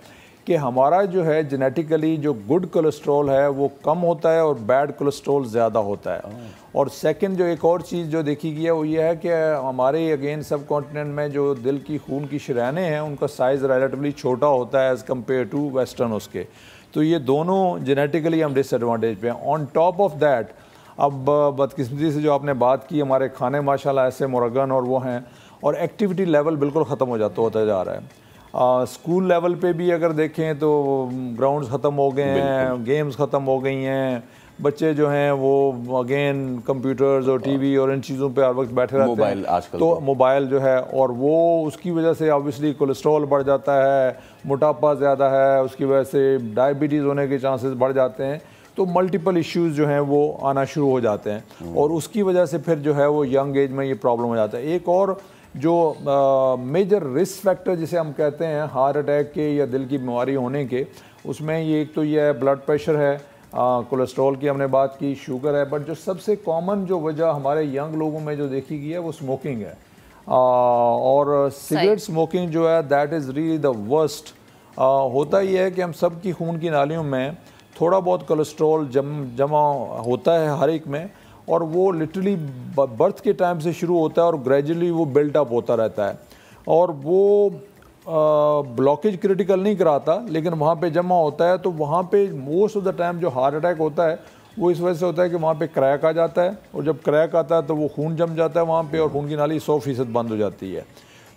कि हमारा जो है जेनेटिकली जो गुड कोलेस्ट्रॉल है वो कम होता है और बैड कोलेस्ट्रॉल ज़्यादा होता है। और सेकंड जो एक और चीज़ जो देखी गई है वो ये है कि हमारे अगेन सब कॉन्टिनेंट में जो दिल की खून की शरीयानें हैं उनका साइज़ रिलेटिवली छोटा होता है एज़ कम्पेयर टू वेस्टर्न उसके। तो ये दोनों जेनेटिकली हम डिसएडवांटेज पे हैं। ऑन टॉप ऑफ दैट, अब बदकिस्मती से जो आपने बात की, हमारे खाने माशाल्लाह ऐसे मुरगन और वो हैं, और एक्टिविटी लेवल बिल्कुल ख़त्म होता जा रहा है। स्कूल लेवल पे भी अगर देखें तो ग्राउंड्स ख़त्म हो गए हैं, गेम्स ख़त्म हो गई हैं, बच्चे जो हैं वो अगेन कंप्यूटर्स और टीवी और इन चीज़ों पे हर वक्त बैठे रहते हैं, मोबाइल आजकल तो मोबाइल जो है, और वो उसकी वजह से ऑब्वियसली कोलेस्ट्रॉल बढ़ जाता है, मोटापा ज़्यादा है, उसकी वजह से डायबिटीज़ होने के चांसेस बढ़ जाते हैं, तो मल्टीपल इश्यूज़ जो हैं वो आना शुरू हो जाते हैं और उसकी वजह से फिर जो है वो यंग एज में ये प्रॉब्लम हो जाता है। एक और जो मेजर रिस्क फैक्टर जिसे हम कहते हैं हार्ट अटैक के या दिल की बीमारी होने के, उसमें ये एक तो ये है ब्लड प्रेशर है, कोलेस्ट्रॉल की हमने बात की, शुगर है, बट जो सबसे कॉमन जो वजह हमारे यंग लोगों में जो देखी गई है वो स्मोकिंग है। और सिगरेट स्मोकिंग जो है that is really the worst. होता ही है कि हम सब की खून की नालियों में थोड़ा बहुत कोलेस्ट्रॉल जमा होता है हर एक में, और वो लिटरली बर्थ के टाइम से शुरू होता है और ग्रेजुअली वो बिल्टअप होता रहता है, और वो ब्लॉकेज क्रिटिकल नहीं कराता लेकिन वहाँ पे जमा होता है, तो वहाँ पे मोस्ट ऑफ द टाइम जो हार्ट अटैक होता है वो इस वजह से होता है कि वहाँ पे क्रैक आ जाता है, और जब क्रैक आता है तो वो खून जम जाता है वहाँ पे और खून की नाली 100% बंद हो जाती है।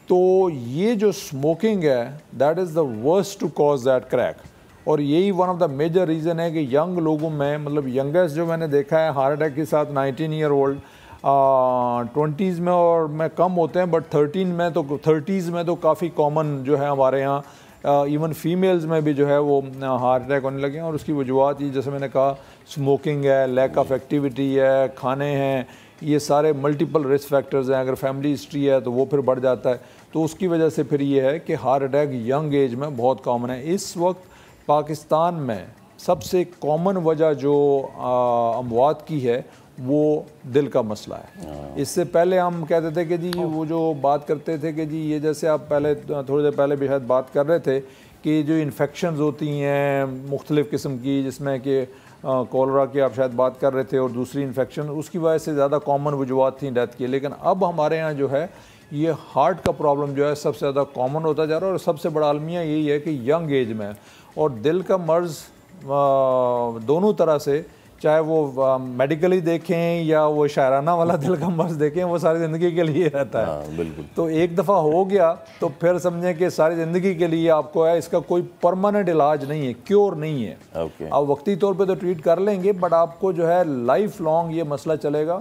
तो ये जो स्मोकिंग है that is the worst to cause that crack, और यही one of the major reason है कि यंग लोगों में, मतलब यंगेस्ट जो मैंने देखा है हार्ट अटैक के साथ 19 ईयर ओल्ड, 20s में और में कम होते हैं, बट 30s में तो काफ़ी कॉमन जो है हमारे यहाँ, इवन फीमेल्स में भी जो है वो हार्ट अटैक होने लगे हैं। और उसकी वजूहत ही जैसे मैंने कहा स्मोकिंग है, लैक ऑफ एक्टिविटी है, खाने हैं, ये सारे मल्टीपल रिस्क फैक्टर्स हैं। अगर फैमिली हिस्ट्री है तो वो फिर बढ़ जाता है, तो उसकी वजह से फिर ये है कि हार्ट अटैक यंग एज में बहुत कॉमन है। इस वक्त पाकिस्तान में सबसे कॉमन वजह जो अमवात की है वो दिल का मसला है। इससे पहले हम कहते थे कि जी वो जो बात करते थे कि जी ये जैसे आप पहले थोड़ी देर पहले भी शायद बात कर रहे थे कि जो इन्फेक्शंस होती हैं मुख्तलिफ़ किस्म की, जिसमें कि कोलरा की आप शायद बात कर रहे थे और दूसरी इन्फेक्शन, उसकी वजह से ज़्यादा कॉमन वजूहत थी डेथ की। लेकिन अब हमारे यहाँ जो है ये हार्ट का प्रॉब्लम जो है सबसे ज़्यादा कॉमन होता जा रहा है, और सबसे बड़ा अलमिया यही है कि यंग एज में, और दिल का मर्ज़ दोनों तरह से, चाहे वो मेडिकली देखें या वो शायराना वाला दिल का मर्ज़ देखें, वो सारी ज़िंदगी के लिए रहता है। बिल्कुल। तो एक दफ़ा हो गया तो फिर समझें कि सारी ज़िंदगी के लिए आपको है, इसका कोई परमानेंट इलाज नहीं है, क्योर नहीं है। आप वक्ती तौर पे तो ट्रीट कर लेंगे, बट आपको जो है लाइफ लॉन्ग ये मसला चलेगा,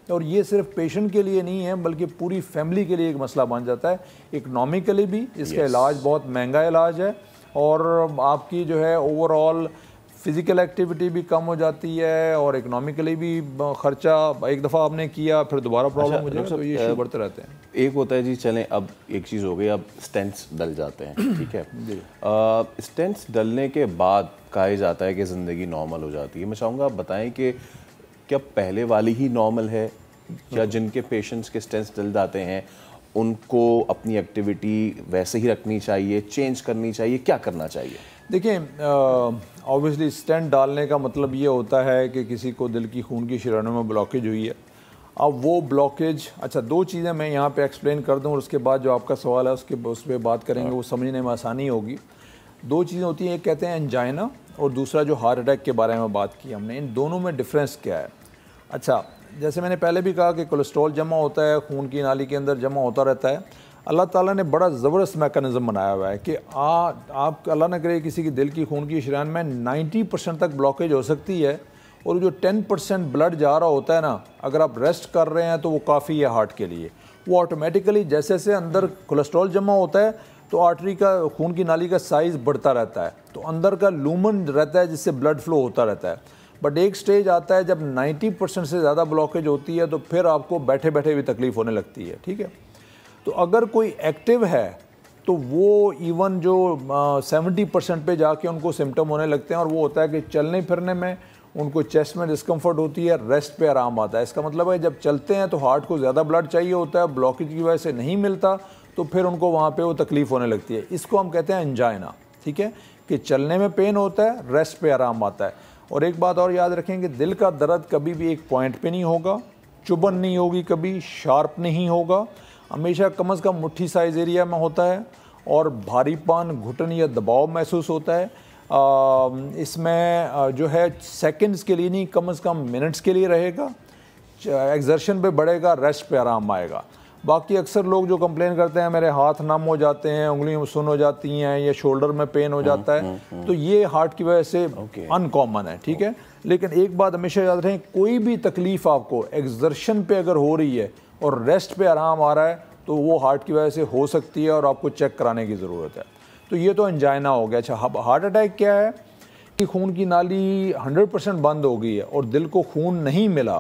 और ये सिर्फ पेशेंट के लिए नहीं है बल्कि पूरी फैमिली के लिए एक मसला बन जाता है। इकनॉमिकली भी इसका इलाज बहुत महंगा इलाज है, और आपकी जो है ओवरऑल फिज़िकल एक्टिविटी भी कम हो जाती है, और इकोनॉमिकली भी खर्चा एक दफ़ा आपने किया फिर दोबारा प्रॉब्लम हो जाए, तो ये इशू बढ़ते रहते हैं। एक होता है जी, चलें अब एक चीज़ हो गई, अब स्टेंट्स डल जाते हैं, ठीक है। स्टेंट्स डलने के बाद कहा जाता है कि ज़िंदगी नॉर्मल हो जाती है। मैं चाहूँगा आप बताएं कि क्या पहले वाली ही नॉर्मल है, या जिनके पेशेंट्स के स्टेंट्स डल जाते हैं उनको अपनी एक्टिविटी वैसे ही रखनी चाहिए, चेंज करनी चाहिए, क्या करना चाहिए? देखिए, ऑब्वियसली स्टेंट डालने का मतलब ये होता है कि किसी को दिल की खून की शरीरों में ब्लॉकेज हुई है। अब वो ब्लॉकेज, अच्छा दो चीज़ें मैं यहाँ पे एक्सप्लेन कर दूँ और उसके बाद जो आपका सवाल है उस पर बात करेंगे, वो समझने में आसानी होगी। दो चीज़ें होती हैं, एक कहते हैं एंजाइना, और दूसरा जो हार्ट अटैक के बारे में बात की हमने। इन दोनों में डिफरेंस क्या है? अच्छा, जैसे मैंने पहले भी कहा कि कोलेस्ट्रॉल जमा होता है, खून की नाली के अंदर जमा होता रहता है। अल्लाह ताला ने बड़ा ज़बरदस्त मैकेनिज़्म बनाया हुआ है कि आप अल्लाह न करे किसी की दिल की खून की शरीयान में 90% तक ब्लॉकेज हो सकती है, और जो 10% ब्लड जा रहा होता है ना, अगर आप रेस्ट कर रहे हैं तो वो काफ़ी है हार्ट के लिए। वो ऑटोमेटिकली जैसे जैसे अंदर कोलेस्ट्रॉल जमा होता है तो आर्टरी का, खून की नाली का साइज़ बढ़ता रहता है, तो अंदर का लूमन रहता है जिससे ब्लड फ्लो होता रहता है। बट एक स्टेज आता है जब 90% से ज़्यादा ब्लॉकेज होती है तो फिर आपको बैठे बैठे भी तकलीफ़ होने लगती है, ठीक है। तो अगर कोई एक्टिव है तो वो इवन जो 70% पे जाके उनको सिम्टम होने लगते हैं, और वो होता है कि चलने फिरने में उनको चेस्ट में डिस्कम्फर्ट होती है, रेस्ट पे आराम आता है। इसका मतलब है जब चलते हैं तो हार्ट को ज़्यादा ब्लड चाहिए होता है, ब्लॉकेज की वजह से नहीं मिलता, तो फिर उनको वहाँ पे वो तकलीफ़ होने लगती है। इसको हम कहते हैं एंजाइना, ठीक है, कि चलने में पेन होता है, रेस्ट पे आराम आता है। और एक बात और याद रखें कि दिल का दर्द कभी भी एक पॉइंट पे नहीं होगा, चुभन नहीं होगी, कभी शार्प नहीं होगा, हमेशा कम से कम मुट्ठी साइज एरिया में होता है, और भारीपन, घुटन या दबाव महसूस होता है। इसमें जो है सेकंड्स के लिए नहीं, कम से कम मिनट्स के लिए रहेगा। एक्सर्शन पे बढ़ेगा, रेस्ट पे आराम आएगा। बाकी अक्सर लोग जो कंप्लेन करते हैं मेरे हाथ नम हो जाते हैं, उंगलियों में सुन हो जाती हैं या शोल्डर में पेन हो जाता है, तो ये हार्ट की वजह से अनकॉमन है, ठीक है। लेकिन एक बात हमेशा याद रखें, कोई भी तकलीफ आपको एक्सर्शन पे अगर हो रही है और रेस्ट पे आराम आ रहा है तो वो हार्ट की वजह से हो सकती है और आपको चेक कराने की ज़रूरत है। तो ये तो एंजाइना हो गया। अच्छा, हार्ट अटैक क्या है कि खून की नाली 100% बंद हो गई है और दिल को खून नहीं मिला,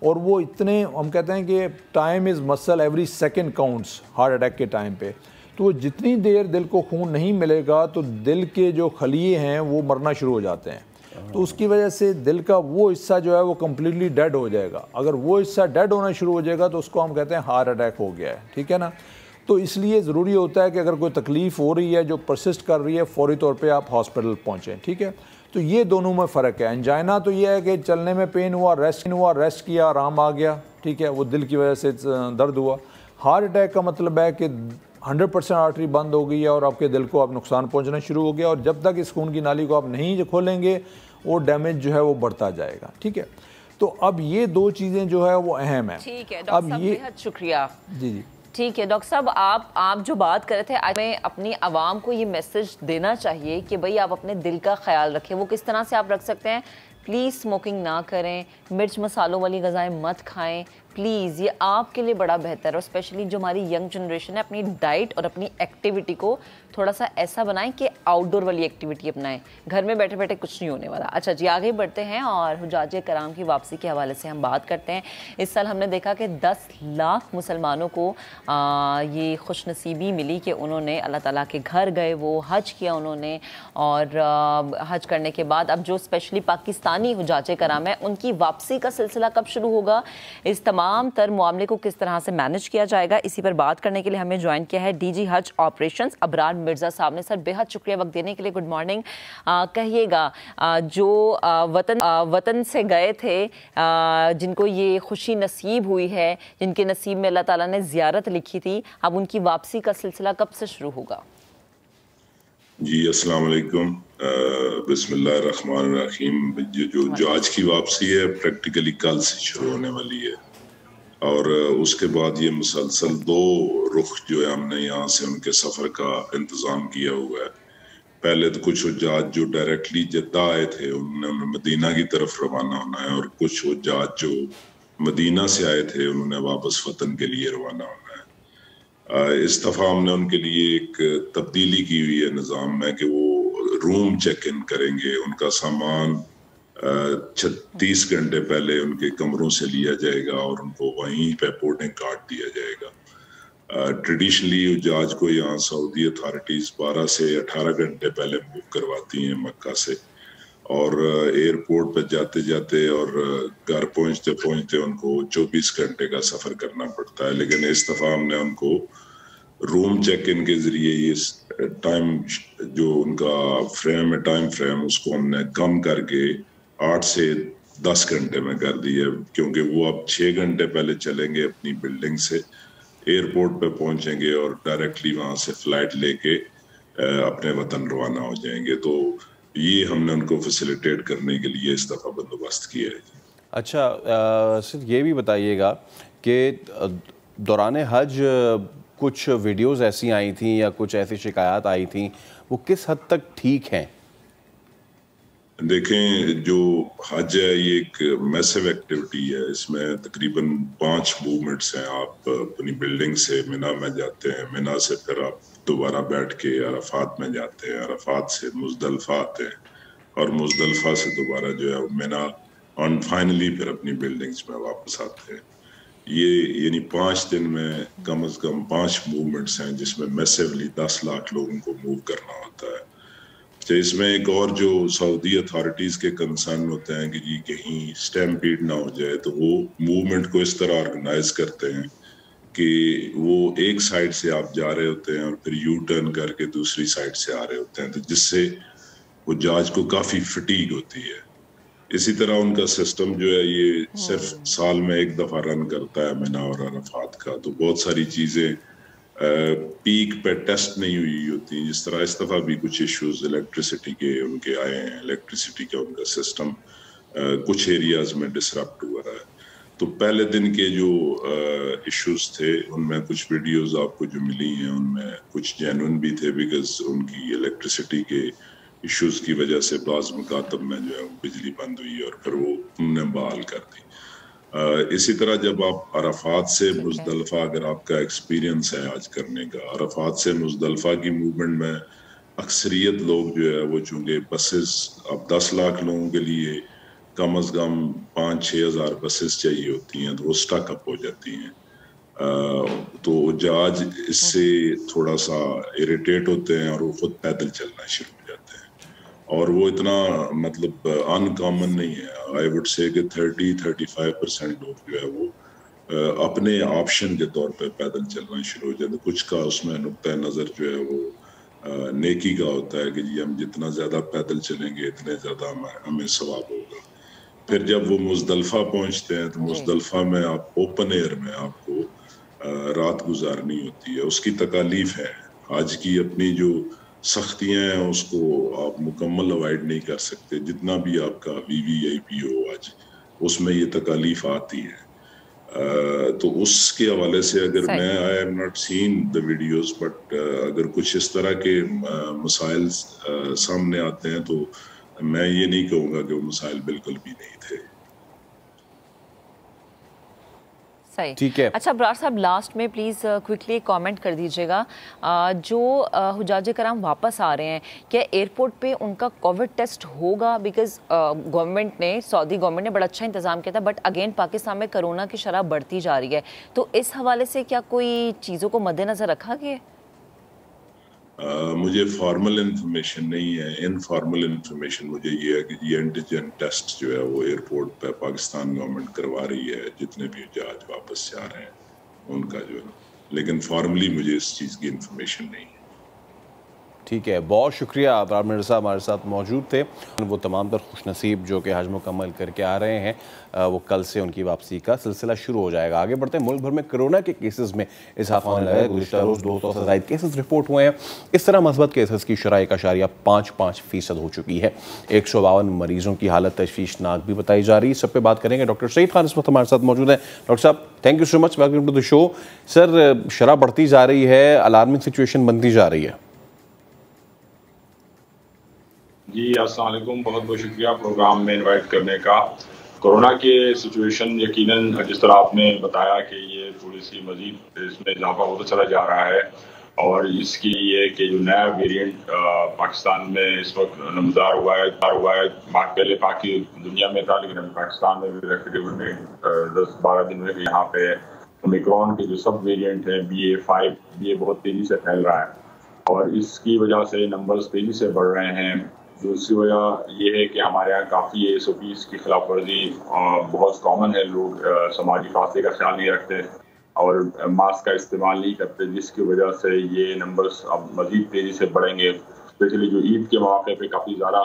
और वो इतने, हम कहते हैं कि time is muscle, every second counts heart attack के टाइम पे। तो वो जितनी देर दिल को खून नहीं मिलेगा तो दिल के जो खलिए हैं वो मरना शुरू हो जाते हैं, तो उसकी वजह से दिल का वो हिस्सा जो है वो कम्प्लीटली डेड हो जाएगा। अगर वो हिस्सा डेड होना शुरू हो जाएगा तो उसको हम कहते हैं हार्ट अटैक हो गया है, ठीक है ना। तो इसलिए ज़रूरी होता है कि अगर कोई तकलीफ़ हो रही है जो परसिस्ट कर रही है, फौरी तौर पे आप हॉस्पिटल पहुँचें, ठीक है। तो ये दोनों में फ़र्क है। एंजाइना तो ये है कि चलने में पेन हुआ, रेस्ट किया, आराम आ गया, ठीक है, वो दिल की वजह से दर्द हुआ। हार्ट अटैक का मतलब है कि 100% आर्टरी बंद हो गई है और आपके दिल को आप नुकसान पहुंचना शुरू हो गया, और जब तक इस खून की नाली को आप नहीं खोलेंगे वो डैमेज जो है वो बढ़ता जाएगा, ठीक है। तो अब ये दो चीज़ें जो है वो अहम है। ठीक है डॉक्टर साहब, बेहद शुक्रिया। जी। ठीक है डॉक्टर साहब, आप जो बात कर रहे थे, आज में अपनी आवाम को ये मैसेज देना चाहिए कि भाई आप अपने दिल का ख्याल रखें। वो किस तरह से आप रख सकते हैं? प्लीज़ स्मोकिंग ना करें, मिर्च मसालों वाली ग़िज़ाएं मत खाएं प्लीज़, ये आपके लिए बड़ा बेहतर है। और स्पेशली जो हमारी यंग जनरेशन है, अपनी डाइट और अपनी एक्टिविटी को थोड़ा सा ऐसा बनाएं कि आउटडोर वाली एक्टिविटी अपनाएं, घर में बैठे बैठे कुछ नहीं होने वाला। अच्छा जी, आगे बढ़ते हैं और हुजाजे कराम की वापसी के हवाले से हम बात करते हैं। इस साल हमने देखा कि 10 लाख मुसलमानों को ये खुशनसीबी मिली कि उन्होंने अल्लाह ताला के घर गए, वो हज किया उन्होंने, और हज करने के बाद अब जो स्पेशली पाकिस्तानी हुजाजे कराम है उनकी वापसी का सिलसिला कब शुरू होगा, इस तमाम तर मामले को किस तरह से मैनेज किया जाएगा, इसी पर बात करने के लिए हमें ज्वाइन किया है डीजी हज ऑपरेशंस अबरार मिर्ज़ा साहब ने। सर बेहद शुक्रिया वक्त देने के लिए, गुड मॉर्निंग। कहिएगा, जो वतन से गए थे, जिनको ये खुशी नसीब हुई है, जिनके नसीब में अल्लाह ताला ने ज़ियारत लिखी थी, अब उनकी वापसी का सिलसिला कब से शुरू होगा? जी अस्सलाम वालेकुम, बिस्मिल्लाहिर्रहमानिर्रहीम। जो आज की वापसी है प्रैक्टिकली कल से शुरू होने वाली है, और उसके बाद ये मुसलसल 2 रुख जो है हमने यहाँ से उनके सफ़र का इंतज़ाम किया हुआ है। पहले तो कुछ हुज्जाज जो डायरेक्टली जद्दा आए थे उन्होंने मदीना की तरफ रवाना होना है, और कुछ हुज्जाज जो मदीना से आए थे उन्होंने वापस वतन के लिए रवाना होना है। इस दफ़ा हमने उनके लिए एक तब्दीली की हुई है निज़ाम में कि वो रूम चेक इन करेंगे, उनका सामान 36 घंटे पहले उनके कमरों से लिया जाएगा और उनको वहीं पे बोर्डिंग कार्ड दिया जाएगा। ट्रेडिशनली हुज्जाज को यहाँ सऊदी अथॉरिटीज़ 12 से 18 घंटे पहले मूव करवाती हैं मक्का से, और एयरपोर्ट पर जाते जाते और घर पहुँचते पहुँचते उनको 24 घंटे का सफ़र करना पड़ता है। लेकिन इस दफ़ा हमने उनको रूम चेक इन के ज़रिए ये टाइम जो उनका फ्रेम है, टाइम फ्रेम, उसको हमने कम करके 8 से 10 घंटे में कर दी है, क्योंकि वो अब 6 घंटे पहले चलेंगे अपनी बिल्डिंग से, एयरपोर्ट पे पहुंचेंगे और डायरेक्टली वहां से फ्लाइट लेके अपने वतन रवाना हो जाएंगे। तो ये हमने उनको फैसिलिटेट करने के लिए इस दफ़ा बंदोबस्त किया है। अच्छा, सिर्फ ये भी बताइएगा कि दौरान हज कुछ वीडियोस ऐसी आई थी या कुछ ऐसी शिकायत आई थी, वो किस हद तक ठीक हैं? देखें, जो हज है ये एक मैसिव एक्टिविटी है, इसमें तकरीबन 5 मूवमेंट्स हैं। आप अपनी बिल्डिंग से मिना में जाते हैं, मिना से फिर आप दोबारा बैठ के अरफात में जाते हैं, अरफात से मुज़दलिफ़ा आते हैं, और मुज़दलिफ़ा से दोबारा जो है मिना, और फाइनली फिर अपनी बिल्डिंग्स में वापस आते हैं। ये यानी 5 दिन में कम से कम 5 मूवमेंट्स हैं जिसमें मैसिवली 10 लाख लोगों को मूव करना होता है। तो इसमें एक और जो सऊदी अथॉरिटीज़ के कंसर्न होते हैं कि जी कहीं स्टैम्पीड ना हो जाए, तो वो मूवमेंट को इस तरह ऑर्गेनाइज करते हैं कि वो एक साइड से आप जा रहे होते हैं और फिर यू टर्न करके दूसरी साइड से आ रहे होते हैं, तो जिससे हुज्जाज को काफ़ी फटीग होती है। इसी तरह उनका सिस्टम जो है ये सिर्फ साल में एक दफ़ा रन करता है मिना और अरफात का, तो बहुत सारी चीज़ें पीक पे टेस्ट नहीं हुई होती। जिस तरह इस दफ़ा भी कुछ इश्यूज इलेक्ट्रिसिटी के उनके आए हैं, इलेक्ट्रिसिटी का उनका सिस्टम कुछ एरियाज में डिसरप्ट हुआ है। तो पहले दिन के जो इश्यूज थे उनमें कुछ वीडियोस आपको जो मिली हैं उनमें कुछ जेन्युइन भी थे, बिकॉज उनकी इलेक्ट्रिसिटी के इश्यूज की वजह से बाज़ मुकातब में जो है बिजली बंद हुई और फिर वो उन्होंने बहाल कर दी। इसी तरह जब आप अरफात से मुज़दलिफ़ा, अगर आपका एक्सपीरियंस है आज करने का, अरफात से मुज़दलिफ़ा की मूवमेंट में अक्सरियत लोग जो है वो चूँकि बसेस अब 10 लाख लोगों के लिए कम अज़ कम 5-6 हज़ार बसेस चाहिए होती हैं, तो वो स्टक अप हो जाती हैं। तो जहाज इससे थोड़ा सा इरिटेट होते हैं और वो खुद पैदल चलना शुरू हो जाते हैं। और वो इतना मतलब अनकॉमन नहीं है। आई वुड से कि 30-35% लोग जो है वो अपने ऑप्शन के तौर पे पैदल चलना शुरू हो जाते हैं। कुछ का उसमें नुक्ता नज़र जो है वो नेकी का होता है कि जी हम जितना ज़्यादा पैदल चलेंगे इतने ज़्यादा हमें सवाब होगा। फिर जब वो मुज़दलिफ़ा पहुंचते हैं तो मुज़दलिफ़ा में आप ओपन एयर में आपको रात गुजारनी होती है, उसकी तकालीफ है। आज की अपनी जो सख्तियाँ हैं उसको आप मुकम्मल अवॉइड नहीं कर सकते, जितना भी आपका VVIP हो आज उसमें ये तकालीफ आती है। तो उसके हवाले से अगर मैं I have not seen the videos, but अगर कुछ इस तरह के मसाइल सामने आते हैं तो मैं ये नहीं कहूँगा कि वो मसाइल बिल्कुल भी नहीं थे। सही, ठीक है। अच्छा अब्रार साहब, लास्ट में प्लीज़ क्विकली कमेंट कर दीजिएगा, जो हुजाज कराम वापस आ रहे हैं क्या एयरपोर्ट पे उनका कोविड टेस्ट होगा? बिकॉज गवर्नमेंट ने, सऊदी गवर्नमेंट ने बड़ा अच्छा इंतज़ाम किया था, बट अगेन पाकिस्तान में कोरोना की शरह बढ़ती जा रही है, तो इस हवाले से क्या कोई चीज़ों को मद्देनज़र रखा गया? मुझे फॉर्मल इंफॉर्मेशन नहीं है। इनफॉर्मल इंफॉर्मेशन मुझे ये है कि ये एंटीजन टेस्ट जो है वो एयरपोर्ट पे पाकिस्तान गवर्नमेंट करवा रही है, जितने भी जहाज वापस जा रहे हैं उनका जो है, लेकिन फॉर्मली मुझे इस चीज़ की इंफॉर्मेशन नहीं है। ठीक है, बहुत शुक्रिया। अब्रार मिर्ज़ा हमारे साथ मौजूद थे। वो तमाम तर खुशनसीब जो कि हज मुकम्मल करके आ रहे हैं, वो कल से उनकी वापसी का सिलसिला शुरू हो जाएगा। आगे बढ़ते हैं, मुल्क भर में कोरोना के केसेस में इजाफा होने लगा है। गुज़िश्ता रोज़ 200 से ज़ायद केसेस रिपोर्ट हुए हैं। इस तरह मस्बत केसेस की शरह 1.55% हो चुकी है। 152 मरीजों की हालत तशवीशनाक भी बताई जा रही है। सब पे बात करेंगे। डॉक्टर सईद खान इस वक्त हमारे साथ मौजूद हैं। डॉक्टर साहब, thank you so much, welcome to the show. Sir, शरह बढ़ती जा रही है, अलार्मिंग सिचुएशन बनती जा रही है। जी अस्सलाम वालेकुम, बहुत बहुत शुक्रिया प्रोग्राम में इनवाइट करने का। कोरोना के सिचुएशन यकीनन जिस तरह आपने बताया कि ये थोड़ी सी मजीद इसमें इजाफा होता चला जा रहा है, और इसकी ये कि जो नया वेरिएंट पाकिस्तान में इस वक्त नमदार हुआ है पहले बाकी दुनिया में था, लेकिन अभी पाकिस्तान में भी रैपिड 10-12 दिन में यहाँ पे ओमिक्रॉन के जो सब वेरिएंट है BA.5, ये बहुत तेज़ी से फैल रहा है और इसकी वजह से नंबर्स तेज़ी से बढ़ रहे हैं। दूसरी वजह ये है कि हमारे यहाँ काफ़ी SOPs की खिलाफ वर्जी बहुत कॉमन है। लोग समाजी फासले का ख्याल नहीं रखते और मास्क का इस्तेमाल नहीं करते, जिसकी वजह से ये नंबर्स अब मज़ीद तेज़ी से बढ़ेंगे। स्पेशली जो ईद के मौके पे काफ़ी ज़्यादा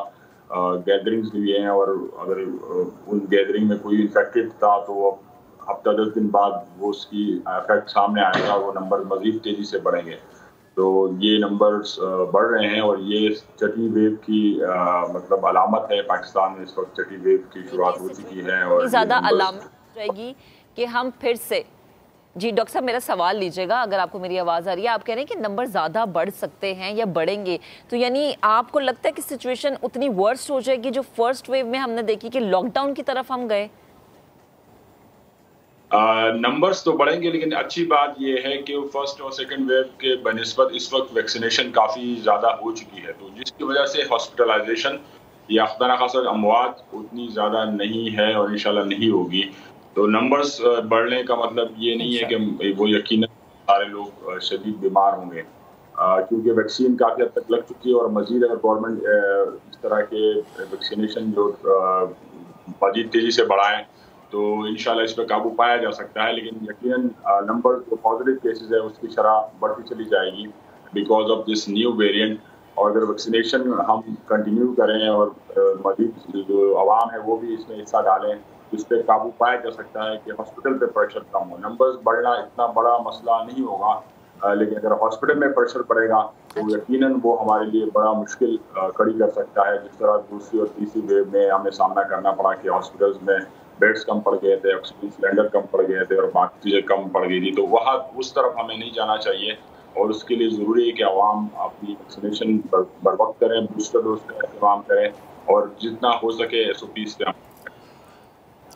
गैदरिंग्स भी हैं, और अगर उन गैदरिंग में कोई इन्फेक्टेड था तो अब हफ्ता 10 दिन बाद वो उसकी इफेक्ट सामने आएगा, वो नंबर मज़ीद तेज़ी से बढ़ेंगे। तो ये नंबर्स बढ़ रहे हैं और ये छठी वेव की मतलब अलामत है। पाकिस्तान में इस वक्त छठी वेव की शुरुआत हो चुकी है और ज़्यादा अलामत रहेगी कि हम फिर से। जी डॉक्टर साहब, मेरा सवाल लीजिएगा, अगर आपको मेरी आवाज़ आ रही है। आप कह रहे हैं कि नंबर ज़्यादा बढ़ सकते हैं या बढ़ेंगे, तो यानी आपको लगता है कि सिचुएशन उतनी वर्स्ट हो जाएगी जो फर्स्ट वेव में हमने देखी कि लॉकडाउन की तरफ हम गए? नंबर्स तो बढ़ेंगे, लेकिन अच्छी बात यह है कि फर्स्ट और सेकंड वेव के बनिस्बत इस वक्त वैक्सीनेशन काफ़ी ज़्यादा हो चुकी है, तो जिसकी वजह से हॉस्पिटलाइजेशन या खुदा न खासा अमवात उतनी ज़्यादा नहीं है और इंशाल्लाह नहीं होगी। तो नंबर्स बढ़ने का मतलब ये नहीं है कि वो यकीनन सारे लोग शदीद बीमार होंगे, क्योंकि वैक्सीन काफ़ी हद तक लग चुकी है और मज़ीद अगर गवर्नमेंट इस तरह के वैक्सीनेशन जो मज़ीद तेज़ी से बढ़ाएँ तो इंशाल्लाह इस पर काबू पाया जा सकता है। लेकिन यकीनन नंबर जो पॉजिटिव केसेस है उसकी शरह बढ़ती चली जाएगी because of this new variant. और अगर वैक्सीनेशन हम कंटिन्यू करें और मजीद जो आवाम है वो भी इसमें हिस्सा डालें, इस पर काबू पाया जा सकता है कि हॉस्पिटल पे प्रेशर कम हो। नंबर्स बढ़ना इतना बड़ा मसला नहीं होगा, लेकिन अगर हॉस्पिटल में प्रेशर पड़ेगा तो यकीनन वो हमारे लिए बड़ा मुश्किल खड़ी कर सकता है। जिस तरह दूसरी और तीसरी वेव में हमें सामना करना पड़ा कि हॉस्पिटल्स में बेड्स कम पड़ गए थे, ऑक्सीजन सिलेंडर कम पड़ गए थे और बाकी चीज़ें कम पड़ गई थी, तो वहाँ उस तरफ हमें नहीं जाना चाहिए। और उसके लिए ज़रूरी है कि आवाम अपनी वैक्सीनेशन बर वक्त करें, बूस्टर डोज का इंतजाम करें और जितना हो सके SOPs पे।